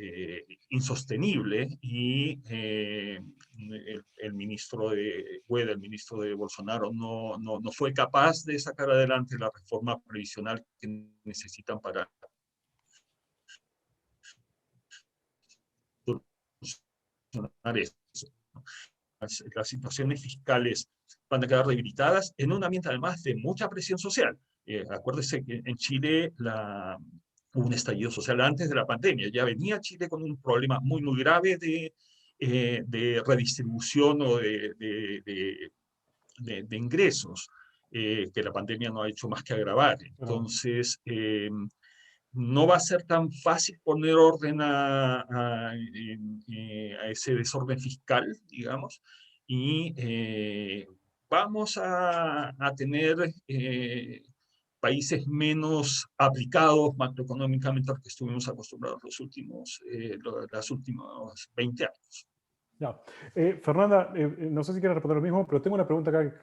insostenible y el ministro de Guedes, el ministro de Bolsonaro, no fue capaz de sacar adelante la reforma previsional que necesitan para eso. Las situaciones fiscales van a quedar debilitadas en un ambiente además de mucha presión social. Acuérdese que en Chile hubo un estallido social antes de la pandemia. Ya venía Chile con un problema muy, muy grave de redistribución o de ingresos, que la pandemia no ha hecho más que agravar. Entonces, no va a ser tan fácil poner orden a ese desorden fiscal, digamos, y vamos a tener países menos aplicados macroeconómicamente a los que estuvimos acostumbrados los últimos 20 años. Ya. Fernanda, no sé si quieres responder lo mismo, pero tengo una pregunta acá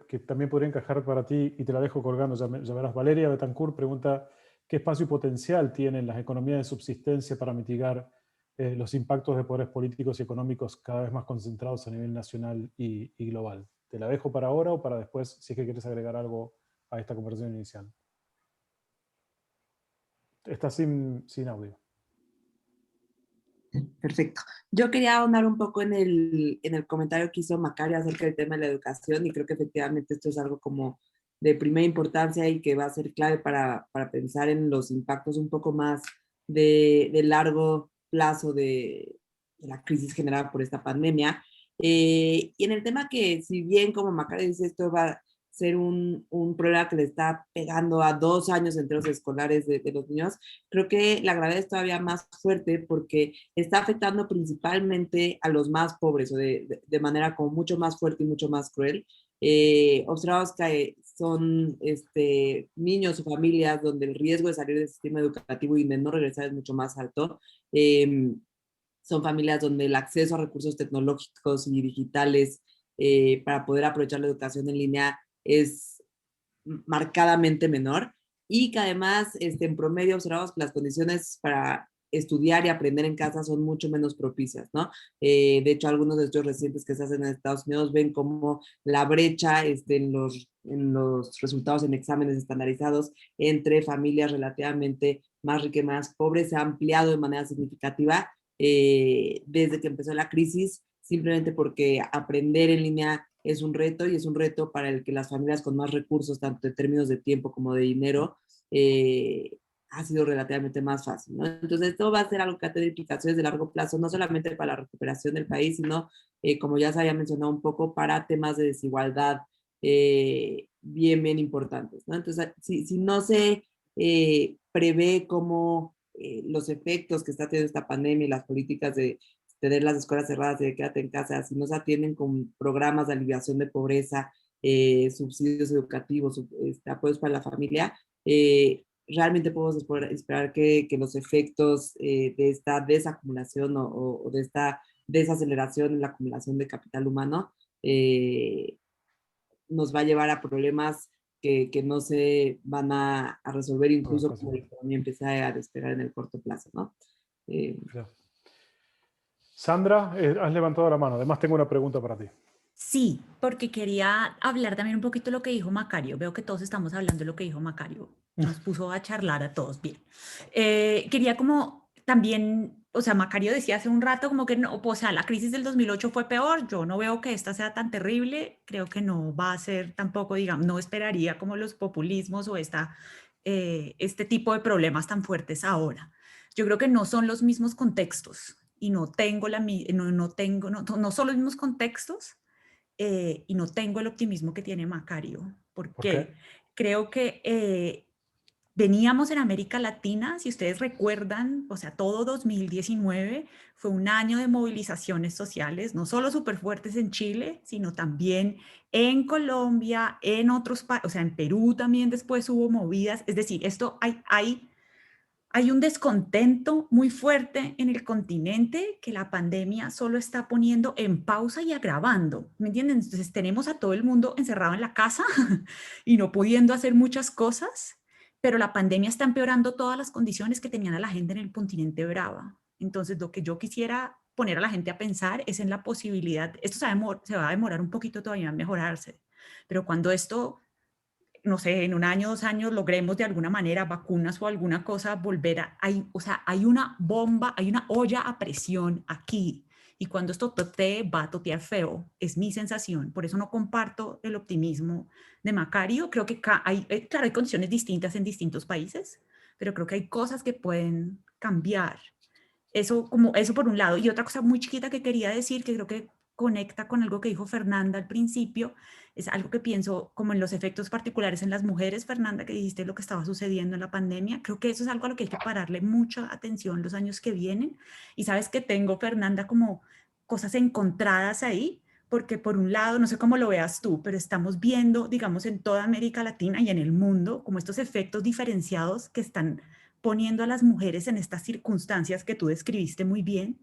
que también podría encajar para ti y te la dejo colgando, ya verás. Valeria Betancourt pregunta: ¿qué espacio y potencial tienen las economías de subsistencia para mitigar los impactos de poderes políticos y económicos cada vez más concentrados a nivel nacional y global? ¿Te la dejo para ahora o para después, si es que quieres agregar algo a esta conversación inicial? Está sin audio. Perfecto. Yo quería ahondar un poco en el comentario que hizo Macario acerca del tema de la educación, y creo que efectivamente esto es algo como de primera importancia y que va a ser clave para pensar en los impactos un poco más de largo plazo de la crisis generada por esta pandemia. Y en el tema que, si bien como Macario dice, esto va a ser un problema que le está pegando a 2 años enteros escolares de los niños, creo que la gravedad es todavía más fuerte porque está afectando principalmente a los más pobres, o de manera como mucho más fuerte y mucho más cruel. Observamos que son niños o familias donde el riesgo de salir del sistema educativo y de no regresar es mucho más alto. Son familias donde el acceso a recursos tecnológicos y digitales para poder aprovechar la educación en línea es marcadamente menor, y que además en promedio observamos que las condiciones para estudiar y aprender en casa son mucho menos propicias, ¿no? De hecho, algunos de estos recientes que se hacen en Estados Unidos ven como la brecha en los resultados en exámenes estandarizados entre familias relativamente más ricas y más pobres se ha ampliado de manera significativa desde que empezó la crisis, simplemente porque aprender en línea es un reto, y es un reto para el que las familias con más recursos, tanto en términos de tiempo como de dinero, ha sido relativamente más fácil, ¿no? Entonces, esto va a ser algo que va a tener implicaciones de largo plazo, no solamente para la recuperación del país, sino, como ya se había mencionado un poco, para temas de desigualdad bien importantes, ¿no? Entonces, si no se prevé cómo los efectos que está teniendo esta pandemia y las políticas de tener las escuelas cerradas y de quédate en casa, si no se atienden con programas de aliviación de pobreza, subsidios educativos, apoyos para la familia, realmente podemos esperar que los efectos de esta desacumulación o de esta desaceleración en la acumulación de capital humano nos va a llevar a problemas que no se van a resolver, incluso cuando la economía empieza a despegar en el corto plazo, ¿no? Sandra, has levantado la mano. Además, tengo una pregunta para ti. Sí, porque quería hablar también un poquito de lo que dijo Macario. Veo que todos estamos hablando de lo que dijo Macario. Nos puso a charlar a todos bien. Quería como también, o sea, Macario decía hace un rato como que no, o sea, la crisis del 2008 fue peor. Yo no veo que esta sea tan terrible. Creo que no va a ser tampoco, digamos, no esperaría como los populismos o este tipo de problemas tan fuertes ahora. Yo creo que no son los mismos contextos y no son los mismos contextos. Y no tengo el optimismo que tiene Macario, porque creo que veníamos en América Latina, si ustedes recuerdan, o sea, todo 2019 fue un año de movilizaciones sociales, no solo súper fuertes en Chile, sino también en Colombia, en otros países, o sea, en Perú también después hubo movidas, es decir, esto hay hay un descontento muy fuerte en el continente que la pandemia solo está poniendo en pausa y agravando, ¿me entienden? Entonces tenemos a todo el mundo encerrado en la casa y no pudiendo hacer muchas cosas, pero la pandemia está empeorando todas las condiciones que tenían a la gente en el continente brava. Entonces lo que yo quisiera poner a la gente a pensar es en la posibilidad, esto se va a demorar un poquito todavía en mejorarse, pero cuando esto, no sé, en 1 año, 2 años, logremos de alguna manera vacunas o alguna cosa, volver a, o sea, hay una bomba, hay una olla a presión aquí. Y cuando esto totee, va a totear feo. Es mi sensación. Por eso no comparto el optimismo de Macario. Creo que hay, claro, hay condiciones distintas en distintos países, pero creo que hay cosas que pueden cambiar. Eso, como, eso por un lado. Y otra cosa muy chiquita que quería decir, que creo que conecta con algo que dijo Fernanda al principio, es algo que pienso como en los efectos particulares en las mujeres, Fernanda, que dijiste lo que estaba sucediendo en la pandemia. Creo que eso es algo a lo que hay que pararle mucha atención los años que vienen. Y sabes que tengo, Fernanda, como cosas encontradas ahí, porque por un lado, no sé cómo lo veas tú, pero estamos viendo, digamos, en toda América Latina y en el mundo, como estos efectos diferenciados que están poniendo a las mujeres en estas circunstancias que tú describiste muy bien,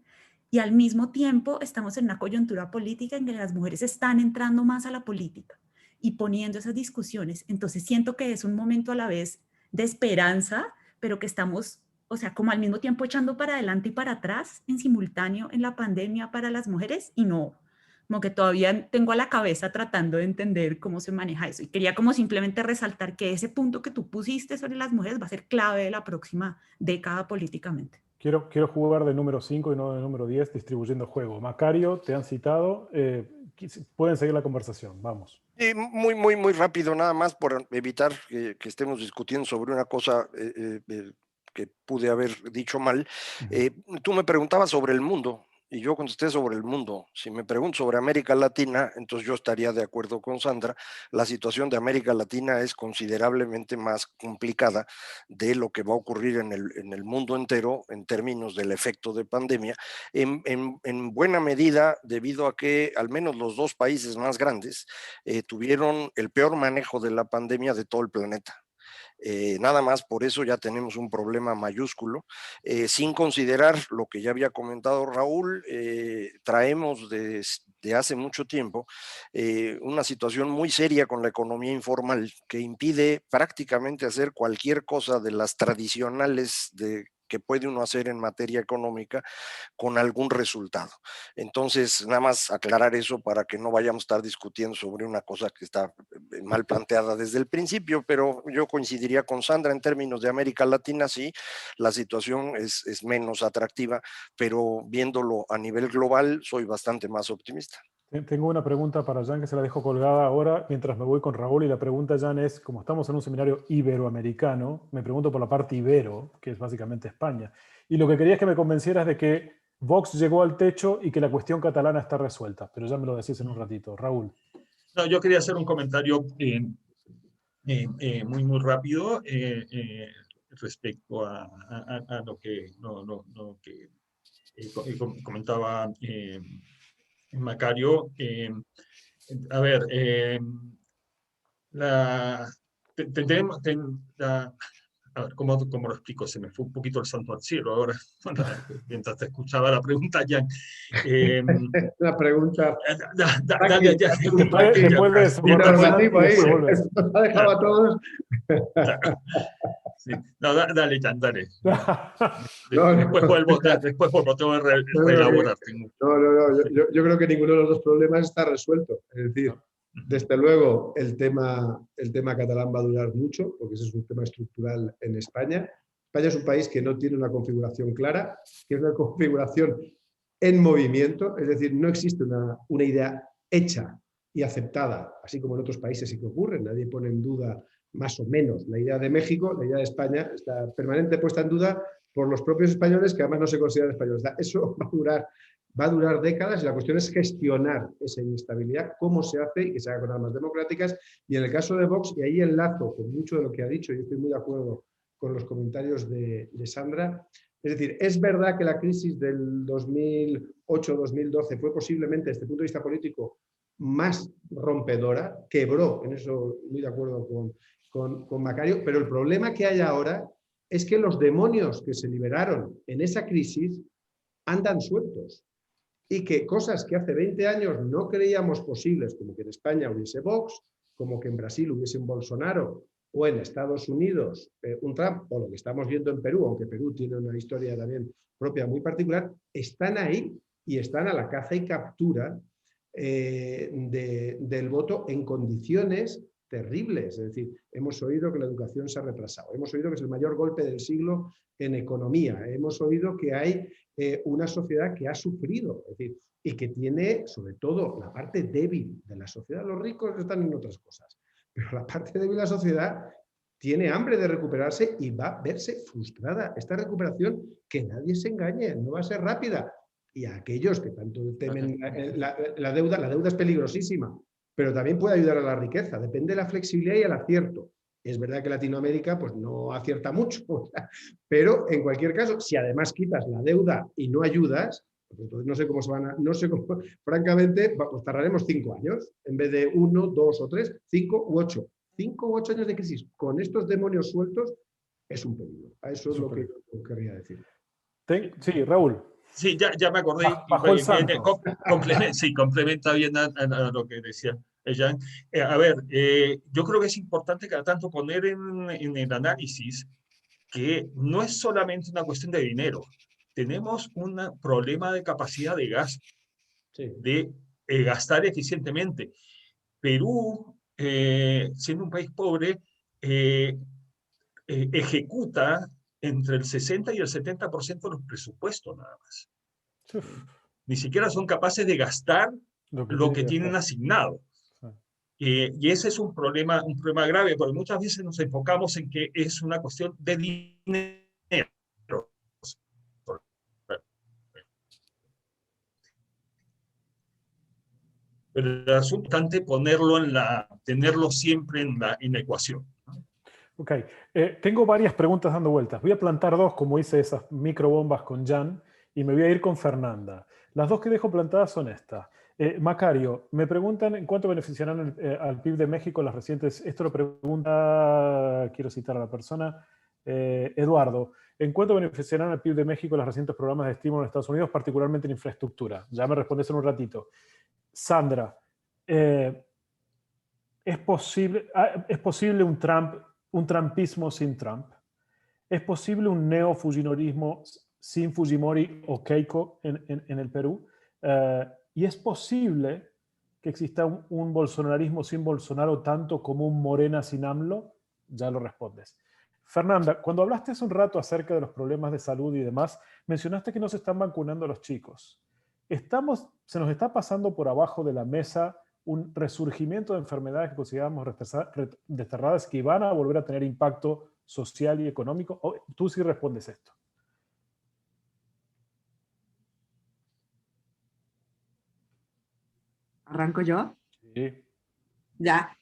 y al mismo tiempo estamos en una coyuntura política en que las mujeres están entrando más a la política y poniendo esas discusiones. Entonces siento que es un momento a la vez de esperanza, pero que estamos, o sea, como al mismo tiempo echando para adelante y para atrás en simultáneo en la pandemia para las mujeres, y no, como que todavía tengo a la cabeza tratando de entender cómo se maneja eso. Y quería como simplemente resaltar que ese punto que tú pusiste sobre las mujeres va a ser clave de la próxima década políticamente. Quiero jugar de número 5 y no de número 10 distribuyendo juego. Macario, te han citado. Pueden seguir la conversación. Vamos. Muy rápido, nada más por evitar que estemos discutiendo sobre una cosa que pude haber dicho mal. Tú me preguntabas sobre el mundo y yo contesté sobre el mundo. Si me pregunto sobre América Latina, entonces yo estaría de acuerdo con Sandra. La situación de América Latina es considerablemente más complicada de lo que va a ocurrir en el mundo entero en términos del efecto de pandemia, en buena medida debido a que al menos los 2 países más grandes tuvieron el peor manejo de la pandemia de todo el planeta. Nada más por eso ya tenemos un problema mayúsculo, sin considerar lo que ya había comentado Raúl. Traemos de hace mucho tiempo una situación muy seria con la economía informal que impide prácticamente hacer cualquier cosa de las tradicionales que puede uno hacer en materia económica con algún resultado. Entonces, nada más aclarar eso para que no vayamos a estar discutiendo sobre una cosa que está mal planteada desde el principio, pero yo coincidiría con Sandra en términos de América Latina, sí, la situación es menos atractiva, pero viéndolo a nivel global, soy bastante más optimista. Tengo una pregunta para Jan que se la dejo colgada ahora mientras me voy con Raúl, y la pregunta, Jan, es, como estamos en un seminario iberoamericano, me pregunto por la parte ibero, que es básicamente España, y lo que quería es que me convencieras de que Vox llegó al techo y que la cuestión catalana está resuelta, pero ya me lo decís en un ratito. Raúl. No, yo quería hacer un comentario muy rápido respecto a lo que, lo que comentaba Macario. A ver, a ver, ¿cómo lo explico? Se me fue un poquito el santo al cielo ahora, mientras te escuchaba la pregunta, Jan. La pregunta dale, ya. Puedes normativo ahí, nos ha dejado a todos. Sí. No, dale, Jan, dale. Después vuelvo, tengo que reelaborar. Yo creo que ninguno de los 2 problemas está resuelto. Es decir, desde luego el tema catalán va a durar mucho, porque ese es un tema estructural en España. España es un país que no tiene una configuración clara, que es una configuración en movimiento, es decir, no existe una idea hecha y aceptada, así como en otros países sí que ocurre. Nadie pone en duda más o menos la idea de México, la idea de España está permanentemente puesta en duda por los propios españoles, que además no se consideran españoles. Eso va a durar décadas, y la cuestión es gestionar esa inestabilidad, cómo se hace y que se haga con armas democráticas. Y en el caso de Vox, y ahí enlazo con mucho de lo que ha dicho, yo estoy muy de acuerdo con los comentarios de Sandra. Es decir, es verdad que la crisis del 2008-2012 fue posiblemente, desde el punto de vista político, más rompedora, quebró, en eso muy de acuerdo con Macario, pero el problema que hay ahora es que los demonios que se liberaron en esa crisis andan sueltos. Y que cosas que hace 20 años no creíamos posibles, como que en España hubiese Vox, como que en Brasil hubiese un Bolsonaro, o en Estados Unidos un Trump, o lo que estamos viendo en Perú, aunque Perú tiene una historia también propia muy particular, están ahí y están a la caza y captura del voto en condiciones terribles. Es decir, hemos oído que la educación se ha retrasado, hemos oído que es el mayor golpe del siglo en economía, hemos oído que hay una sociedad que ha sufrido, es decir, y que tiene sobre todo la parte débil de la sociedad. Los ricos están en otras cosas, pero la parte débil de la sociedad tiene hambre de recuperarse y va a verse frustrada. Esta recuperación, que nadie se engañe, no va a ser rápida. Y a aquellos que tanto temen la deuda es peligrosísima, pero también puede ayudar a la riqueza, depende de la flexibilidad y el acierto. Es verdad que Latinoamérica pues, no acierta mucho, pero en cualquier caso, si además quitas la deuda y no ayudas, pues entonces no sé cómo se van a, no sé cómo, francamente, pues tardaremos 5 años, en vez de 1, 2 o 3, 5 u 8. 5 u 8 años de crisis con estos demonios sueltos es un peligro. A eso es lo que yo querría decir. Sí, Raúl. Sí, ya me acordé. Bajo el santo. Sí, complementa bien a lo que decía Jean. A ver, yo creo que es importante cada tanto poner en el análisis que no es solamente una cuestión de dinero. Tenemos un problema de capacidad de gasto, de gastar eficientemente. Perú, siendo un país pobre, ejecuta entre el 60 y el 70% de los presupuestos nada más. Ni siquiera son capaces de gastar lo que tienen asignado. Y ese es un problema grave, porque muchas veces nos enfocamos en que es una cuestión de dinero. Pero el asunto es importante tenerlo siempre en la ecuación. Ok, tengo varias preguntas dando vueltas. Voy a plantar 2, como hice esas microbombas con Jan, y me voy a ir con Fernanda. Las 2 que dejo plantadas son estas. Macario, me preguntan en cuánto beneficiarán al PIB de México las recientes... Esto lo pregunta, quiero citar a la persona, Eduardo. ¿En cuánto beneficiarán al PIB de México los recientes programas de estímulo en Estados Unidos, particularmente en infraestructura? Ya me respondes en un ratito. Sandra, ¿es posible un trumpismo sin Trump? ¿Es posible un neo-fujimorismo sin Fujimori o Keiko en el Perú? ¿Y es posible que exista un bolsonarismo sin Bolsonaro tanto como un Morena sin AMLO? Ya lo respondes. Fernanda, cuando hablaste hace un rato acerca de los problemas de salud y demás, mencionaste que no se están vacunando a los chicos. Se nos está pasando por abajo de la mesa un resurgimiento de enfermedades que consideramos desterradas que van a volver a tener impacto social y económico. Tú sí respondes esto. ¿Arranco yo? Sí. Ya.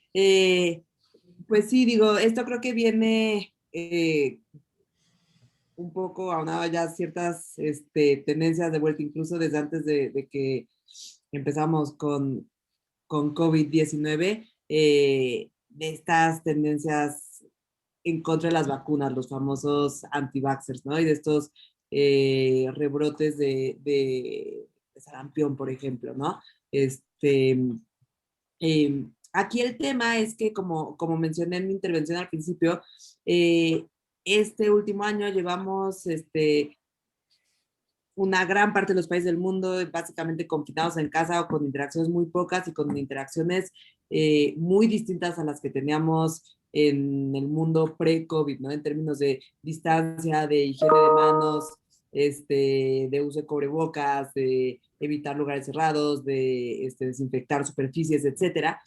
Pues sí, digo, esto creo que viene un poco aunado ya ciertas tendencias de vuelta, incluso desde antes de que empezamos con COVID-19, de estas tendencias en contra de las vacunas, los famosos anti-vaxxers, ¿no? Y de estos rebrotes de sarampión, por ejemplo, ¿no? Aquí el tema es que, como mencioné en mi intervención al principio, este último año llevamos una gran parte de los países del mundo básicamente confinados en casa o con interacciones muy pocas y con interacciones muy distintas a las que teníamos en el mundo pre-COVID, ¿no? En términos de distancia, de higiene de manos, de uso de cubrebocas, de evitar lugares cerrados, de desinfectar superficies, etcétera,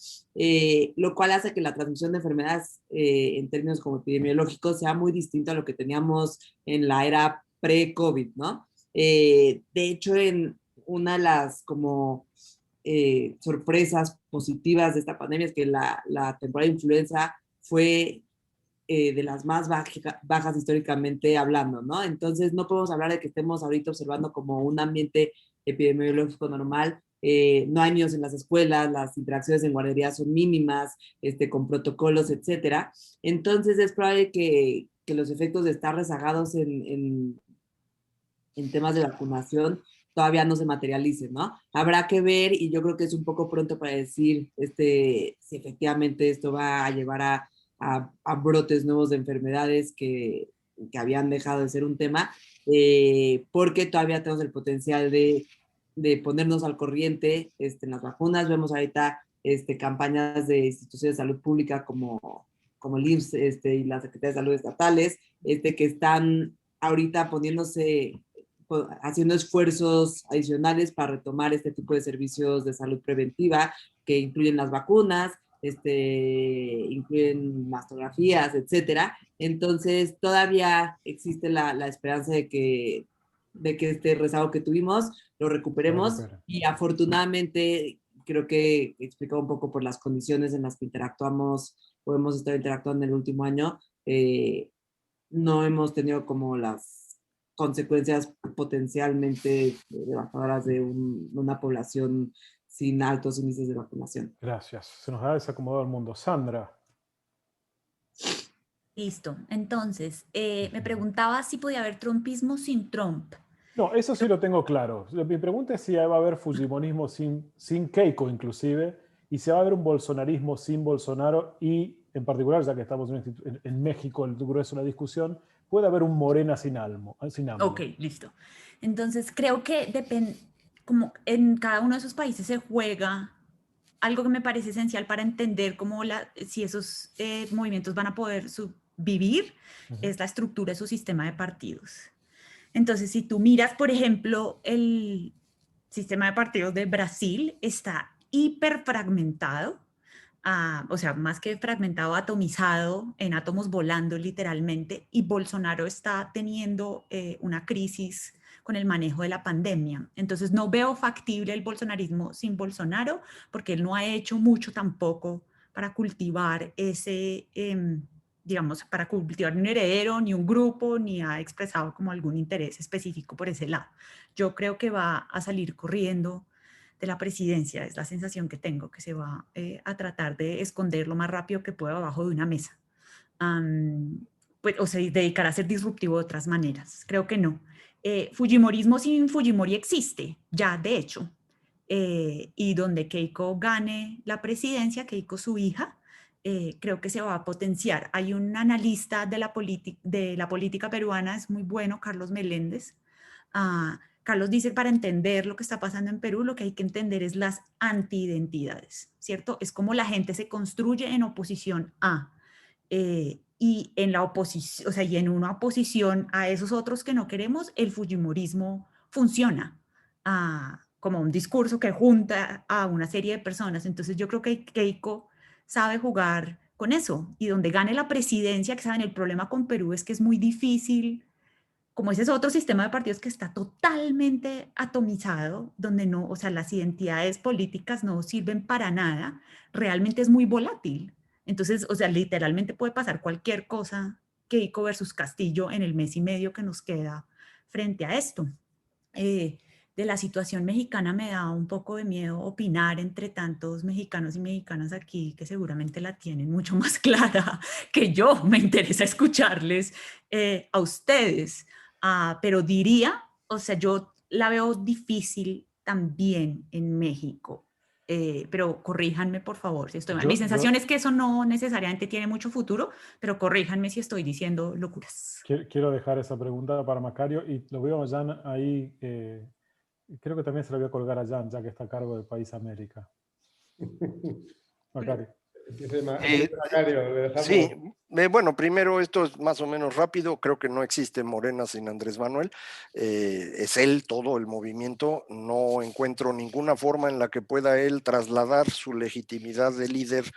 lo cual hace que la transmisión de enfermedades en términos como epidemiológicos sea muy distinto a lo que teníamos en la era pre-COVID, ¿no? De hecho, en una de las como sorpresas positivas de esta pandemia es que la temporada de influenza fue de las más bajas históricamente hablando, ¿no? Entonces no podemos hablar de que estemos ahorita observando como un ambiente epidemiológico normal. No hay niños en las escuelas, las interacciones en guarderías son mínimas, con protocolos, etcétera. Entonces es probable que los efectos de estar rezagados en temas de vacunación todavía no se materialicen, ¿no? Habrá que ver, y yo creo que es un poco pronto para decir si efectivamente esto va a llevar a brotes nuevos de enfermedades que habían dejado de ser un tema, porque todavía tenemos el potencial de ponernos al corriente en las vacunas. Vemos ahorita campañas de instituciones de salud pública como el IMSS y la Secretaría de Salud estatales, que están ahorita haciendo esfuerzos adicionales para retomar este tipo de servicios de salud preventiva que incluyen las vacunas, incluyen mastografías, etcétera. Entonces, todavía existe la esperanza de que este rezago que tuvimos lo recuperemos y afortunadamente creo que explicado un poco por las condiciones en las que interactuamos o hemos estado interactuando en el último año, no hemos tenido como las consecuencias potencialmente devastadoras de una población sin altos índices de vacunación. Gracias. Se nos ha desacomodado el mundo. Sandra. Listo. Entonces, me preguntaba si podía haber trumpismo sin Trump. No, eso sí lo tengo claro. Mi pregunta es si va a haber fujimonismo sin Keiko inclusive, y si va a haber un bolsonarismo sin Bolsonaro, y en particular, ya que estamos en México, el grueso de la discusión, puede haber un Morena sin AMLO. Ok, listo. Entonces, creo que depende, como en cada uno de esos países se juega algo que me parece esencial para entender si esos movimientos van a poder vivir, es la estructura de su sistema de partidos. Entonces, si tú miras, por ejemplo, el sistema de partidos de Brasil está hiperfragmentado, o sea, más que fragmentado, atomizado, en átomos volando literalmente, y Bolsonaro está teniendo una crisis con el manejo de la pandemia. Entonces no veo factible el bolsonarismo sin Bolsonaro, porque él no ha hecho mucho tampoco para cultivar digamos, para cultivar un heredero, ni un grupo, ni ha expresado como algún interés específico por ese lado. Yo creo que va a salir corriendo de la presidencia, es la sensación que tengo, que se va a tratar de esconder lo más rápido que pueda abajo de una mesa. Pues, o se dedicará a ser disruptivo de otras maneras. Creo que no. Fujimorismo sin Fujimori existe, ya de hecho. Y donde Keiko gane la presidencia, Keiko su hija, creo que se va a potenciar. Hay un analista de la política peruana, es muy bueno, Carlos Meléndez. Carlos dice, para entender lo que está pasando en Perú, lo que hay que entender es las antiidentidades, ¿cierto? Es como la gente se construye en oposición a, y en la oposición, o sea, y en una oposición a esos otros que no queremos, el fujimorismo funciona como un discurso que junta a una serie de personas. Entonces yo creo que Keiko sabe jugar con eso, y donde gane la presidencia, que saben, el problema con Perú es que es muy difícil, como ese es otro sistema de partidos que está totalmente atomizado, donde no, o sea, las identidades políticas no sirven para nada, realmente es muy volátil. Entonces, o sea, literalmente puede pasar cualquier cosa, Keiko versus Castillo, en el mes y medio que nos queda frente a esto. De la situación mexicana me da un poco de miedo opinar entre tantos mexicanos y mexicanas aquí que seguramente la tienen mucho más clara que yo. Me interesa escucharles a ustedes. Pero diría, o sea, yo la veo difícil también en México, pero corríjanme por favor si estoy mal. Mi sensación es que eso no necesariamente tiene mucho futuro, pero corríjanme si estoy diciendo locuras. Quiero dejar esa pregunta para Macario, y lo veo a Jan ahí, creo que también se lo voy a colgar a Jan, ya que está a cargo del País América. Macario. Sí, bueno, primero esto es más o menos rápido, creo que no existe Morena sin Andrés Manuel, es él todo el movimiento, no encuentro ninguna forma en la que pueda él trasladar su legitimidad de líder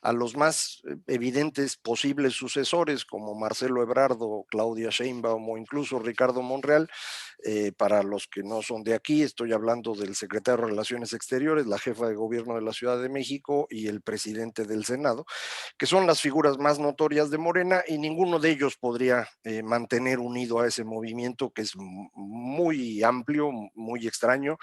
a los más evidentes posibles sucesores como Marcelo Ebrard, Claudia Sheinbaum o incluso Ricardo Monreal. Para los que no son de aquí, estoy hablando del secretario de Relaciones Exteriores, la jefa de gobierno de la Ciudad de México y el presidente del Senado, que son las figuras más notorias de Morena, y ninguno de ellos podría mantener unido a ese movimiento que es muy amplio, muy extraño.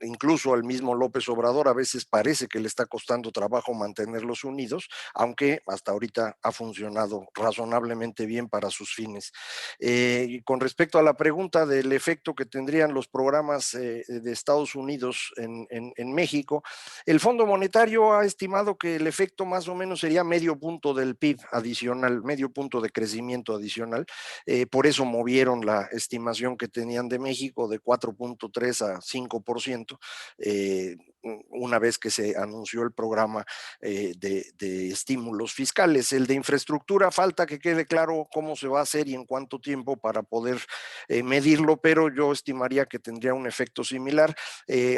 incluso al mismo López Obrador a veces parece que le está costando trabajo mantenerlos unidos, aunque hasta ahorita ha funcionado razonablemente bien para sus fines. Y con respecto a la pregunta del efecto que tendrían los programas de Estados Unidos en México, el Fondo Monetario ha estimado que el efecto más o menos sería medio punto del PIB adicional, medio punto de crecimiento adicional. Por eso movieron la estimación que tenían de México de 4.3 a 5%, una vez que se anunció el programa de estímulos fiscales. El de infraestructura, falta que quede claro cómo se va a hacer y en cuánto tiempo para poder medirlo, pero yo estimaría que tendría un efecto similar,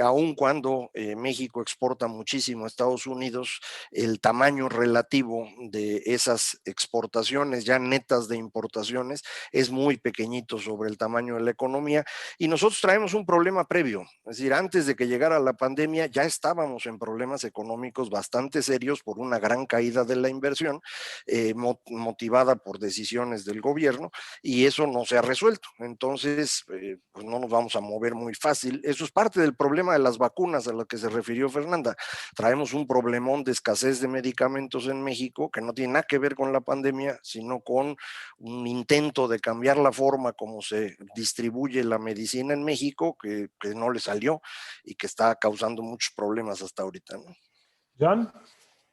aun cuando México exporta muchísimo a Estados Unidos, el tamaño relativo de esas exportaciones ya netas de importaciones es muy pequeñito sobre el tamaño de la economía, y nosotros traemos un problema previo, es decir, antes de que llegara la pandemia ya estábamos en problemas económicos bastante serios por una gran caída de la inversión motivada por decisiones del gobierno, y eso no se ha resuelto. Entonces, pues no nos vamos a mover muy fácil. Eso es parte del problema de las vacunas a lo que se refirió Fernanda. Traemos un problemón de escasez de medicamentos en México que no tiene nada que ver con la pandemia, sino con un intento de cambiar la forma como se distribuye la medicina en México, que no le salió y que está causando muchos problemas hasta ahorita, ¿no? Jan.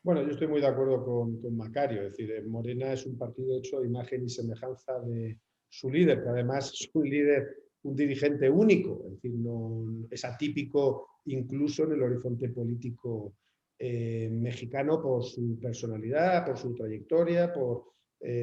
Bueno, yo estoy muy de acuerdo con Macario, es decir, Morena es un partido hecho de imagen y semejanza de su líder, que además es un líder, un dirigente único, es decir, no, es atípico incluso en el horizonte político mexicano por su personalidad, por su trayectoria, por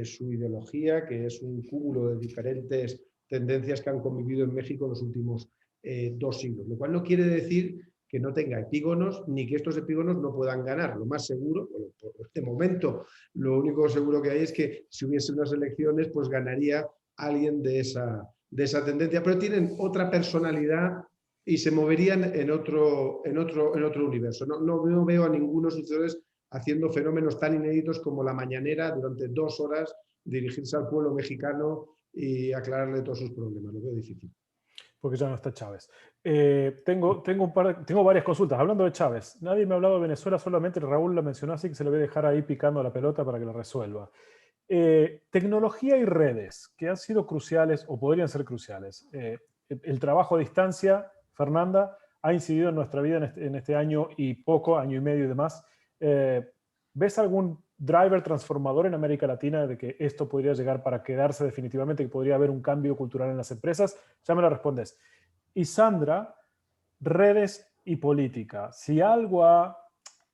su ideología, que es un cúmulo de diferentes tendencias que han convivido en México en los últimos 2 siglos, lo cual no quiere decir que no tenga epígonos, ni que estos epígonos no puedan ganar. Lo más seguro, bueno, por este momento, lo único seguro que hay es que si hubiese unas elecciones, pues ganaría alguien de esa tendencia, pero tienen otra personalidad y se moverían en otro universo. No veo a ninguno de ustedes haciendo fenómenos tan inéditos como la mañanera durante 2 horas, dirigirse al pueblo mexicano y aclararle todos sus problemas. Lo veo difícil. Porque ya no está Chávez. Tengo varias consultas. Hablando de Chávez, nadie me ha hablado de Venezuela, solamente Raúl la mencionó, así que se le voy a dejar ahí picando la pelota para que la resuelva. Tecnología y redes, que han sido cruciales o podrían ser cruciales. El trabajo a distancia, Fernanda, ha incidido en nuestra vida en este año y poco, año y medio y demás. ¿Ves algún driver transformador en América Latina de que esto podría llegar para quedarse definitivamente, que podría haber un cambio cultural en las empresas? Ya me lo respondes. Y Sandra, redes y política. Si algo ha,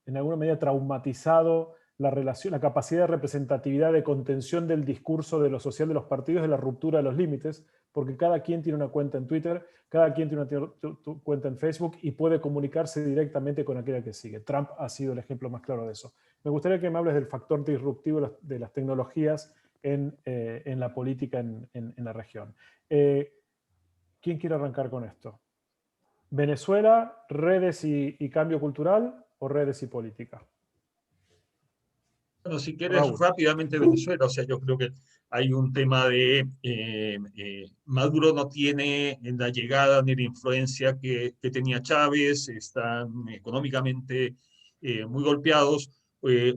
en alguna medida, traumatizado la relación, la capacidad de representatividad, de contención del discurso de lo social de los partidos, de la ruptura de los límites, porque cada quien tiene una cuenta en Twitter, cada quien tiene una cuenta en Facebook y puede comunicarse directamente con aquella que sigue. Trump ha sido el ejemplo más claro de eso. Me gustaría que me hables del factor disruptivo de las tecnologías en la política en la región. ¿Quién quiere arrancar con esto? ¿Venezuela, redes y cambio cultural o redes y política? Bueno, si quieres Raúl. rápidamente Venezuela, o sea, yo creo que hay un tema de Maduro no tiene en la llegada ni la influencia que tenía Chávez, están económicamente muy golpeados.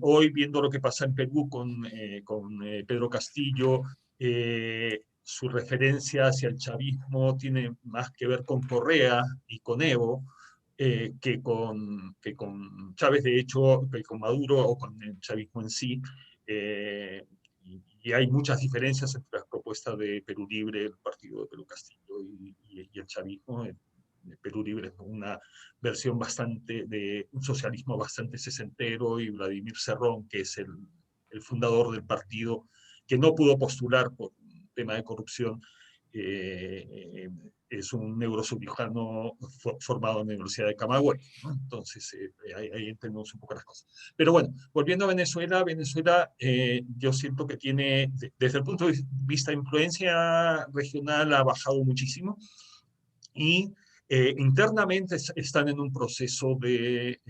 Hoy viendo lo que pasa en Perú con Pedro Castillo, su referencia hacia el chavismo tiene más que ver con Correa y con Evo. Que con Chávez, de hecho, que con Maduro o con el chavismo en sí. Y hay muchas diferencias entre las propuestas de Perú Libre, el partido de Pedro Castillo y el chavismo. Perú Libre es una versión bastante de un socialismo bastante sesentero, y Vladimir Cerrón, que es el fundador del partido, que no pudo postular por un tema de corrupción, es un neurocirujano formado en la Universidad de Camagüey, ¿no? Entonces, ahí entendemos un poco las cosas. Pero bueno, volviendo a Venezuela, yo siento que tiene, desde el punto de vista de influencia regional, ha bajado muchísimo, y internamente están en un proceso de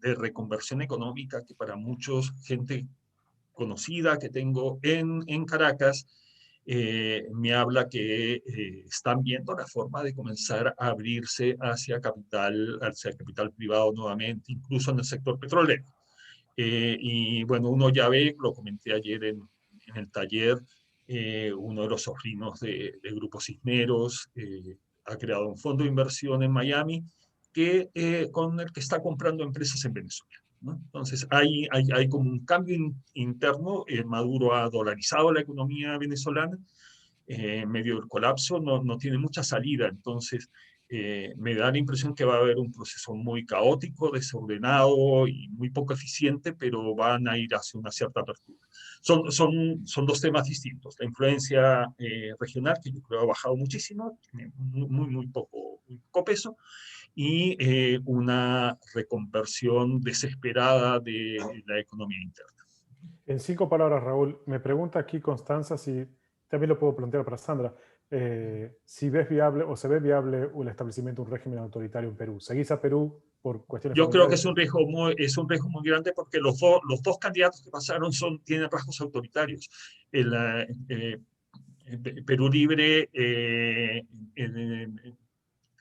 reconversión económica que para muchos, gente conocida que tengo en Caracas, me habla que están viendo la forma de comenzar a abrirse hacia capital privado nuevamente, incluso en el sector petrolero. Y bueno, uno ya ve, lo comenté ayer en el taller, uno de los sobrinos de Grupo Cisneros ha creado un fondo de inversión en Miami con el que está comprando empresas en Venezuela, ¿no? Entonces hay como un cambio interno. Maduro ha dolarizado la economía venezolana, en medio del colapso, no tiene mucha salida. Entonces me da la impresión que va a haber un proceso muy caótico, desordenado y muy poco eficiente, pero van a ir hacia una cierta apertura. Son dos temas distintos. La influencia regional, que yo creo ha bajado muchísimo, tiene muy poco peso, y una reconversión desesperada de la economía interna. En 5 palabras, Raúl, me pregunta aquí Constanza, si también lo puedo plantear para Sandra, si ves viable o se ve viable el establecimiento de un régimen autoritario en Perú. ¿Seguís a Perú por cuestiones Yo creo que familiares? es un riesgo muy grande, porque los dos candidatos que pasaron tienen rasgos autoritarios. Perú Libre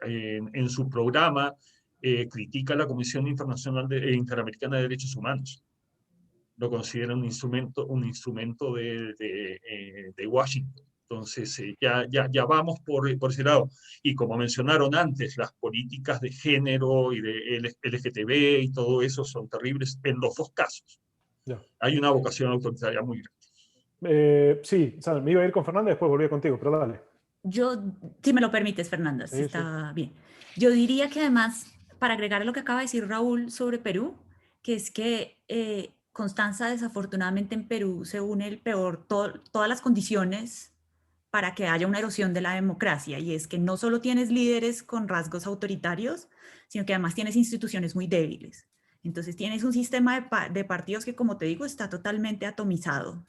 en su programa critica a la Comisión Interamericana de Derechos Humanos. Lo considera un instrumento de Washington. Entonces ya vamos por ese lado. Y como mencionaron antes, las políticas de género y de LGTB y todo eso son terribles en los dos casos. Ya. Hay una vocación autoritaria muy grande. Sí, Sandra, me iba a ir con Fernanda y después volví contigo, pero dale. Yo, si me lo permites, Fernanda, si está bien. Yo diría que además, para agregar a lo que acaba de decir Raúl sobre Perú, que es que Constanza, desafortunadamente en Perú se une todas las condiciones para que haya una erosión de la democracia, y es que no solo tienes líderes con rasgos autoritarios, sino que además tienes instituciones muy débiles. Entonces tienes un sistema de partidos que, como te digo, está totalmente atomizado.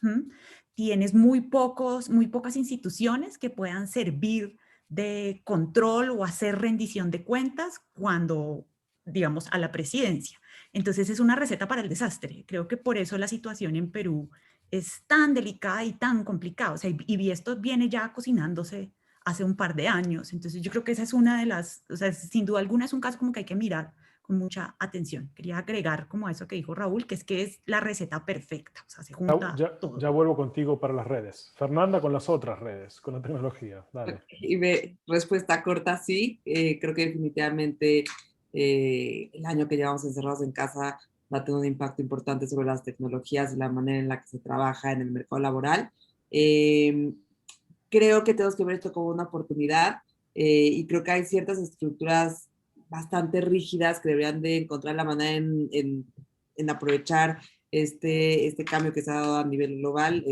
Tienes muy pocas instituciones que puedan servir de control o hacer rendición de cuentas cuando, digamos, a la presidencia. Entonces es una receta para el desastre. Creo que por eso la situación en Perú es tan delicada y tan complicada. O sea, y esto viene ya cocinándose hace un par de años. Entonces yo creo que esa es una de las, o sea, sin duda alguna es un caso como que hay que mirar con mucha atención. Quería agregar como a eso que dijo Raúl, que es la receta perfecta. O sea, se junta todo. Ya vuelvo contigo para las redes. Fernanda, con las otras redes, con la tecnología. Dale. Y respuesta corta, sí. Creo que definitivamente el año que llevamos encerrados en casa va a tener un impacto importante sobre las tecnologías y la manera en la que se trabaja en el mercado laboral. Creo que tenemos que ver esto como una oportunidad, y creo que hay ciertas estructuras bastante rígidas que deberían de encontrar la manera en aprovechar este cambio que se ha dado a nivel global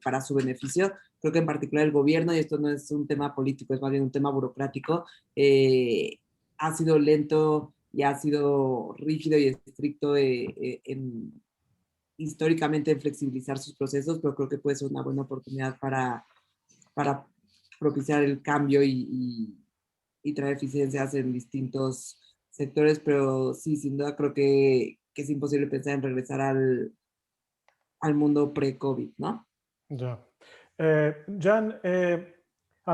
para su beneficio. Creo que en particular el gobierno, y esto no es un tema político, es más bien un tema burocrático, ha sido lento y ha sido rígido y estricto históricamente en flexibilizar sus procesos, pero creo que puede ser una buena oportunidad para propiciar el cambio y traer eficiencias en distintos sectores, pero sí, sin duda creo que es imposible pensar en regresar al mundo pre-COVID, ¿no? Ya. Jan,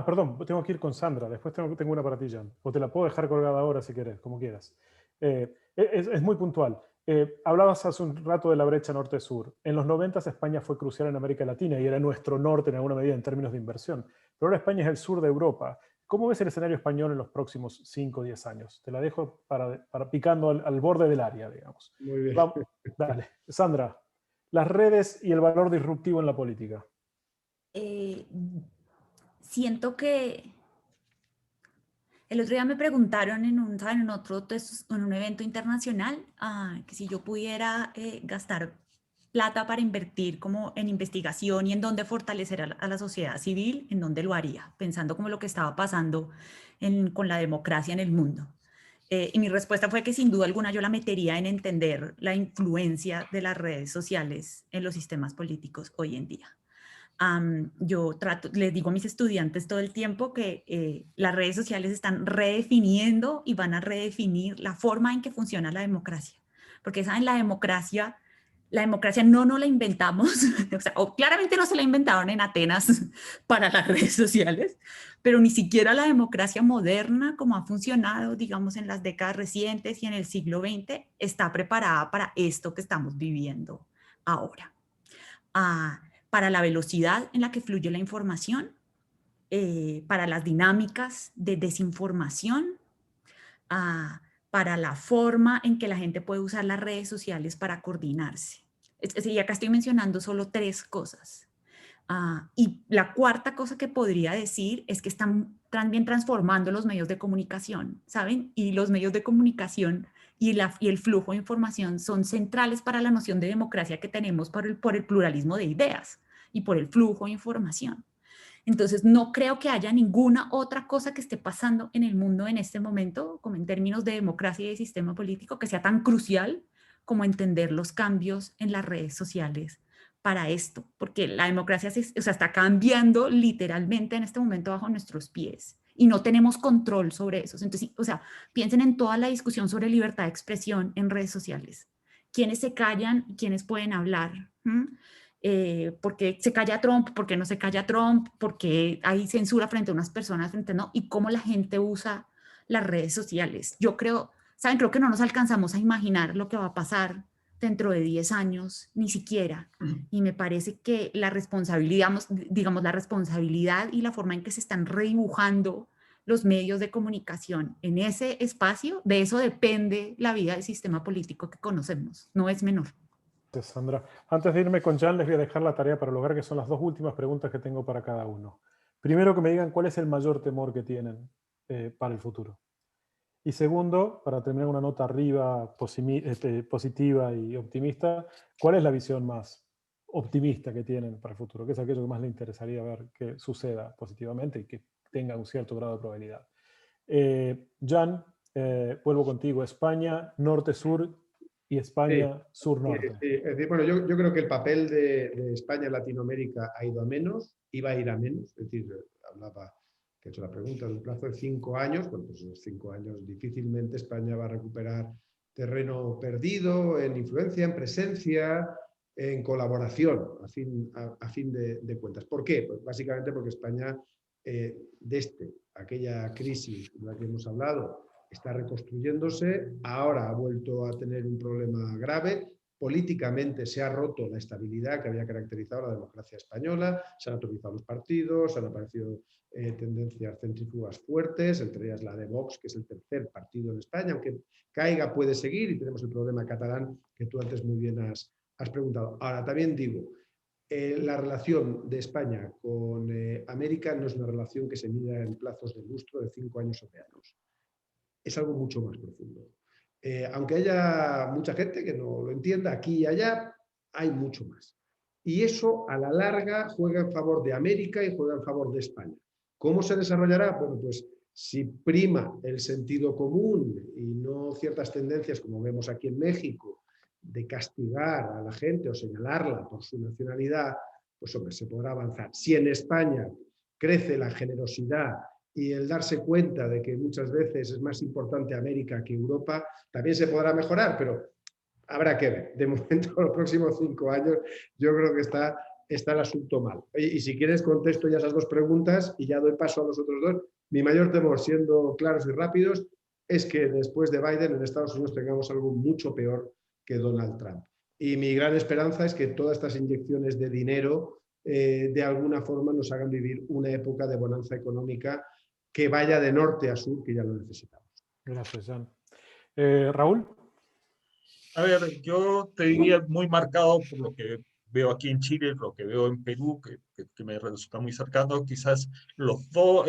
perdón, tengo que ir con Sandra, después tengo una para ti, Jan, o te la puedo dejar colgada ahora si querés, como quieras. Es muy puntual. Hablabas hace un rato de la brecha norte-sur. En los 90 España fue crucial en América Latina y era nuestro norte en alguna medida en términos de inversión. Pero ahora España es el sur de Europa. ¿Cómo ves el escenario español en los próximos 5 o 10 años? Te la dejo para picando al borde del área, digamos. Muy bien. Vamos, dale. Sandra, las redes y el valor disruptivo en la política. Siento que el otro día me preguntaron en un evento internacional que si yo pudiera gastar plata para invertir como en investigación y en dónde fortalecer a la sociedad civil, en dónde lo haría, pensando como lo que estaba pasando con la democracia en el mundo. Y mi respuesta fue que sin duda alguna yo la metería en entender la influencia de las redes sociales en los sistemas políticos hoy en día. Yo les digo a mis estudiantes todo el tiempo que las redes sociales están redefiniendo y van a redefinir la forma en que funciona la democracia. Porque, ¿saben? La democracia La democracia no la inventamos, o sea, o claramente no se la inventaron en Atenas para las redes sociales, pero ni siquiera la democracia moderna, como ha funcionado, digamos, en las décadas recientes y en el siglo XX, está preparada para esto que estamos viviendo ahora. Para la velocidad en la que fluye la información, para las dinámicas de desinformación, para la forma en que la gente puede usar las redes sociales para coordinarse. Y acá estoy mencionando solo 3 cosas. Y la cuarta cosa que podría decir es que están también transformando los medios de comunicación, ¿saben? Y los medios de comunicación y el flujo de información son centrales para la noción de democracia que tenemos por el pluralismo de ideas y por el flujo de información. Entonces, no creo que haya ninguna otra cosa que esté pasando en el mundo en este momento, como en términos de democracia y de sistema político, que sea tan crucial como entender los cambios en las redes sociales para esto, porque la democracia está cambiando literalmente en este momento bajo nuestros pies y no tenemos control sobre eso. Entonces, piensen en toda la discusión sobre libertad de expresión en redes sociales. ¿Quiénes se callan y quiénes pueden hablar? ¿Por qué se calla Trump? ¿Por qué no se calla Trump? ¿Por qué hay censura frente a unas personas? ¿No? Y cómo la gente usa las redes sociales. Yo creo que no nos alcanzamos a imaginar lo que va a pasar dentro de 10 años, ni siquiera. Y me parece que la responsabilidad y la forma en que se están redibujando los medios de comunicación en ese espacio, de eso depende la vida del sistema político que conocemos. No es menor. Sandra. Antes de irme con Jan, les voy a dejar la tarea para lograr, que son las 2 últimas preguntas que tengo para cada uno. Primero, que me digan cuál es el mayor temor que tienen para el futuro. Y segundo, para terminar una nota arriba, positiva y optimista, ¿cuál es la visión más optimista que tienen para el futuro? ¿Qué es aquello que más les interesaría ver que suceda positivamente y que tenga un cierto grado de probabilidad? Jan, vuelvo contigo. España, norte-sur, y España, sur-norte. Bueno, yo creo que el papel de España en Latinoamérica ha ido a menos y va a ir a menos. Es decir, hablaba, que he hecho la pregunta, de un plazo de 5 años. Bueno, pues en 5 años difícilmente España va a recuperar terreno perdido en influencia, en presencia, en colaboración, a fin de cuentas. ¿Por qué? Pues básicamente porque España, desde aquella crisis de la que hemos hablado, está reconstruyéndose, ahora ha vuelto a tener un problema grave, políticamente se ha roto la estabilidad que había caracterizado la democracia española, se han atomizado los partidos, han aparecido tendencias centrífugas fuertes, entre ellas la de Vox, que es el tercer partido en España, aunque caiga puede seguir, y tenemos el problema catalán que tú antes muy bien has preguntado. Ahora, también digo, la relación de España con América no es una relación que se mida en plazos de lustro de 5 años o de años. Es algo mucho más profundo. Aunque haya mucha gente que no lo entienda, aquí y allá hay mucho más. Y eso, a la larga, juega en favor de América y juega en favor de España. ¿Cómo se desarrollará? Bueno, pues si prima el sentido común y no ciertas tendencias, como vemos aquí en México, de castigar a la gente o señalarla por su nacionalidad, pues hombre, se podrá avanzar. Si en España crece la generosidad y el darse cuenta de que muchas veces es más importante América que Europa, también se podrá mejorar, pero habrá que ver. De momento, los próximos 5 años, yo creo que está el asunto mal. Y si quieres, contesto ya esas 2 preguntas y ya doy paso a los otros 2. Mi mayor temor, siendo claros y rápidos, es que después de Biden en Estados Unidos tengamos algo mucho peor que Donald Trump. Y mi gran esperanza es que todas estas inyecciones de dinero de alguna forma nos hagan vivir una época de bonanza económica que vaya de norte a sur, que ya lo necesitamos. Gracias, Jan. Raúl. A ver, yo te diría muy marcado por lo que veo aquí en Chile, lo que veo en Perú, que me resulta muy cercano. Quizás los dos,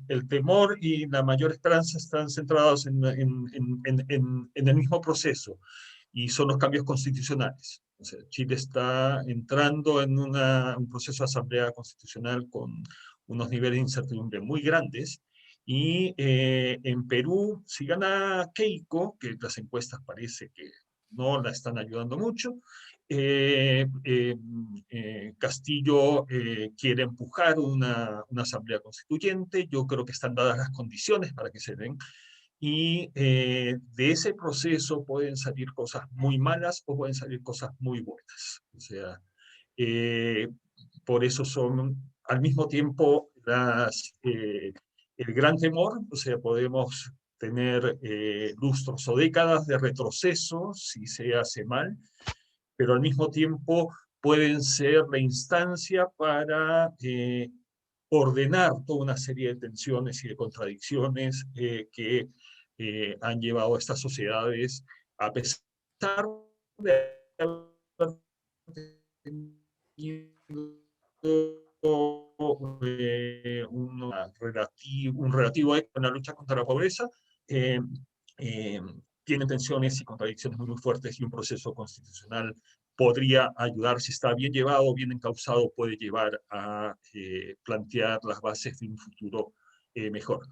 el temor y la mayor esperanza están centrados en el mismo proceso, y son los cambios constitucionales. O sea, Chile está entrando en un proceso de asamblea constitucional con unos niveles de incertidumbre muy grandes. Y en Perú, si gana Keiko, que las encuestas parece que no la están ayudando mucho, Castillo quiere empujar una asamblea constituyente. Yo creo que están dadas las condiciones para que se den. y de ese proceso pueden salir cosas muy malas o pueden salir cosas muy buenas. O sea, por eso son al mismo tiempo el gran temor, o sea, podemos tener lustros o décadas de retroceso si se hace mal, pero al mismo tiempo pueden ser la instancia para ordenar toda una serie de tensiones y de contradicciones que han llevado a estas sociedades, a pesar de haber tenido un relativo éxito en la lucha contra la pobreza, tienen tensiones y contradicciones muy fuertes, y un proceso constitucional podría ayudar, si está bien llevado, bien encauzado, puede llevar a plantear las bases de un futuro mejor.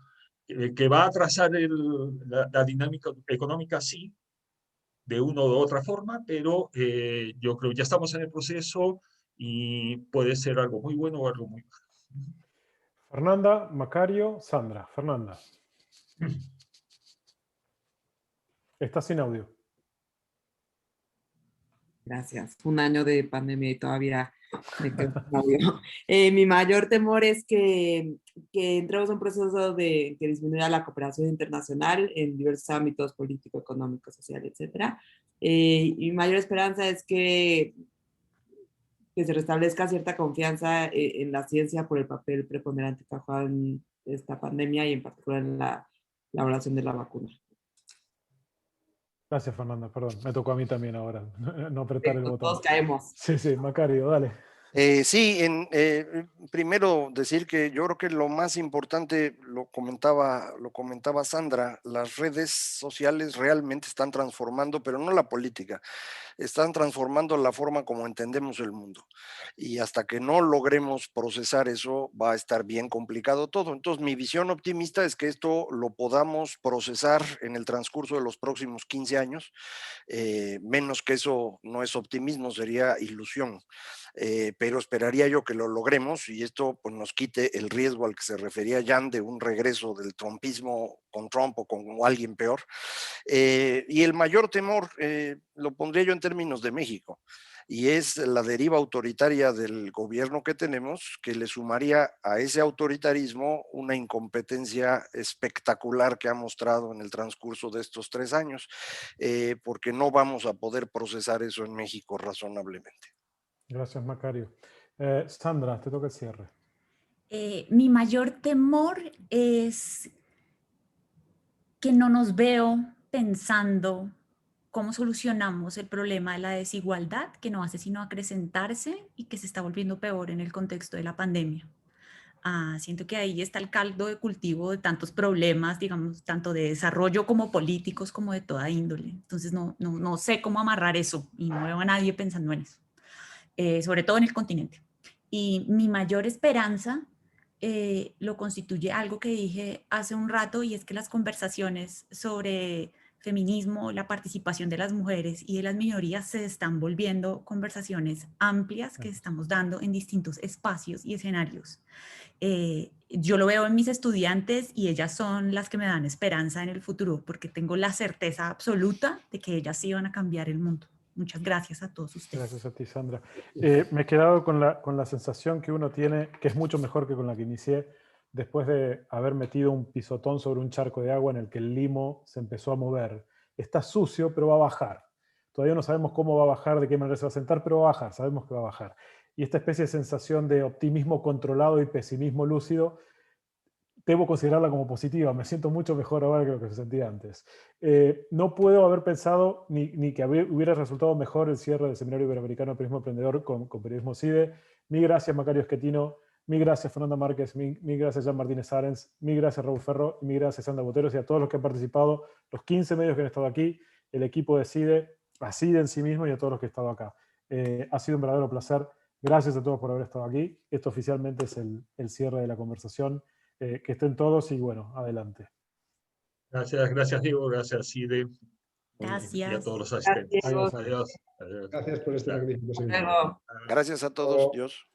Que va a atrasar la dinámica económica, sí, de una u otra forma, pero yo creo que ya estamos en el proceso y puede ser algo muy bueno o algo muy malo. Fernanda, Macario, Sandra. Fernanda. Estás sin audio. Gracias. Un año de pandemia y todavía me quedo sin audio. Mi mayor temor es que entremos en un proceso que disminuya la cooperación internacional en diversos ámbitos: político, económico, social, etc. Y mi mayor esperanza es que se restablezca cierta confianza en la ciencia por el papel preponderante que ha jugado en esta pandemia, y en particular en la elaboración de la vacuna. Gracias, Fernanda. Perdón, me tocó a mí también ahora no apretar el botón. Todos caemos. Sí, Macario, dale. Sí, primero decir que yo creo que lo más importante, lo comentaba Sandra, las redes sociales realmente están transformando, pero no la política, están transformando la forma como entendemos el mundo. Y hasta que no logremos procesar eso, va a estar bien complicado todo. Entonces, mi visión optimista es que esto lo podamos procesar en el transcurso de los próximos 15 años. Menos que eso no es optimismo, sería ilusión. Pero esperaría yo que lo logremos, y esto pues, nos quite el riesgo al que se refería Jan de un regreso del trumpismo con Trump o con alguien peor. Y el mayor temor lo pondría yo en términos de México, y es la deriva autoritaria del gobierno que tenemos, que le sumaría a ese autoritarismo una incompetencia espectacular que ha mostrado en el transcurso de estos 3 años, porque no vamos a poder procesar eso en México razonablemente. Gracias, Macario. Sandra, te toca el cierre. Mi mayor temor es que no nos veo pensando cómo solucionamos el problema de la desigualdad, que no hace sino acrecentarse y que se está volviendo peor en el contexto de la pandemia. Siento que ahí está el caldo de cultivo de tantos problemas, digamos, tanto de desarrollo como políticos, como de toda índole. Entonces no sé cómo amarrar eso, y no veo a nadie pensando en eso, sobre todo en el continente. Y mi mayor esperanza lo constituye algo que dije hace un rato, y es que las conversaciones sobre feminismo, la participación de las mujeres y de las minorías se están volviendo conversaciones amplias que estamos dando en distintos espacios y escenarios. Yo lo veo en mis estudiantes, y ellas son las que me dan esperanza en el futuro, porque tengo la certeza absoluta de que ellas sí van a cambiar el mundo. Muchas gracias a todos ustedes. Gracias a ti, Sandra. Me he quedado con la sensación que uno tiene, que es mucho mejor que con la que inicié, después de haber metido un pisotón sobre un charco de agua en el que el limo se empezó a mover. Está sucio, pero va a bajar. Todavía no sabemos cómo va a bajar, de qué manera se va a sentar, pero va a bajar, sabemos que va a bajar. Y esta especie de sensación de optimismo controlado y pesimismo lúcido, debo considerarla como positiva. Me siento mucho mejor ahora que lo que se sentía antes. No puedo haber pensado ni que hubiera resultado mejor el cierre del Seminario Iberoamericano de Periodismo Emprendedor con Periodismo CIDE. Mil gracias, Macario Schettino. Mil gracias, Fernanda Márquez. Mil gracias, Jan Martínez Arens. Mil gracias, Raúl Ferro. Y mil gracias, Sandra Boteros, y a todos los que han participado, los 15 medios que han estado aquí, el equipo de CIDE, a CIDE en sí mismo, y a todos los que han estado acá. Ha sido un verdadero placer. Gracias a todos por haber estado aquí. Esto oficialmente es el cierre de la conversación. Que estén todos, y bueno, adelante. Gracias Diego, gracias CIDE. Gracias. Y a todos los asistentes. Gracias. Adiós. Gracias por este magnífico seminario. Gracias a todos. Dios.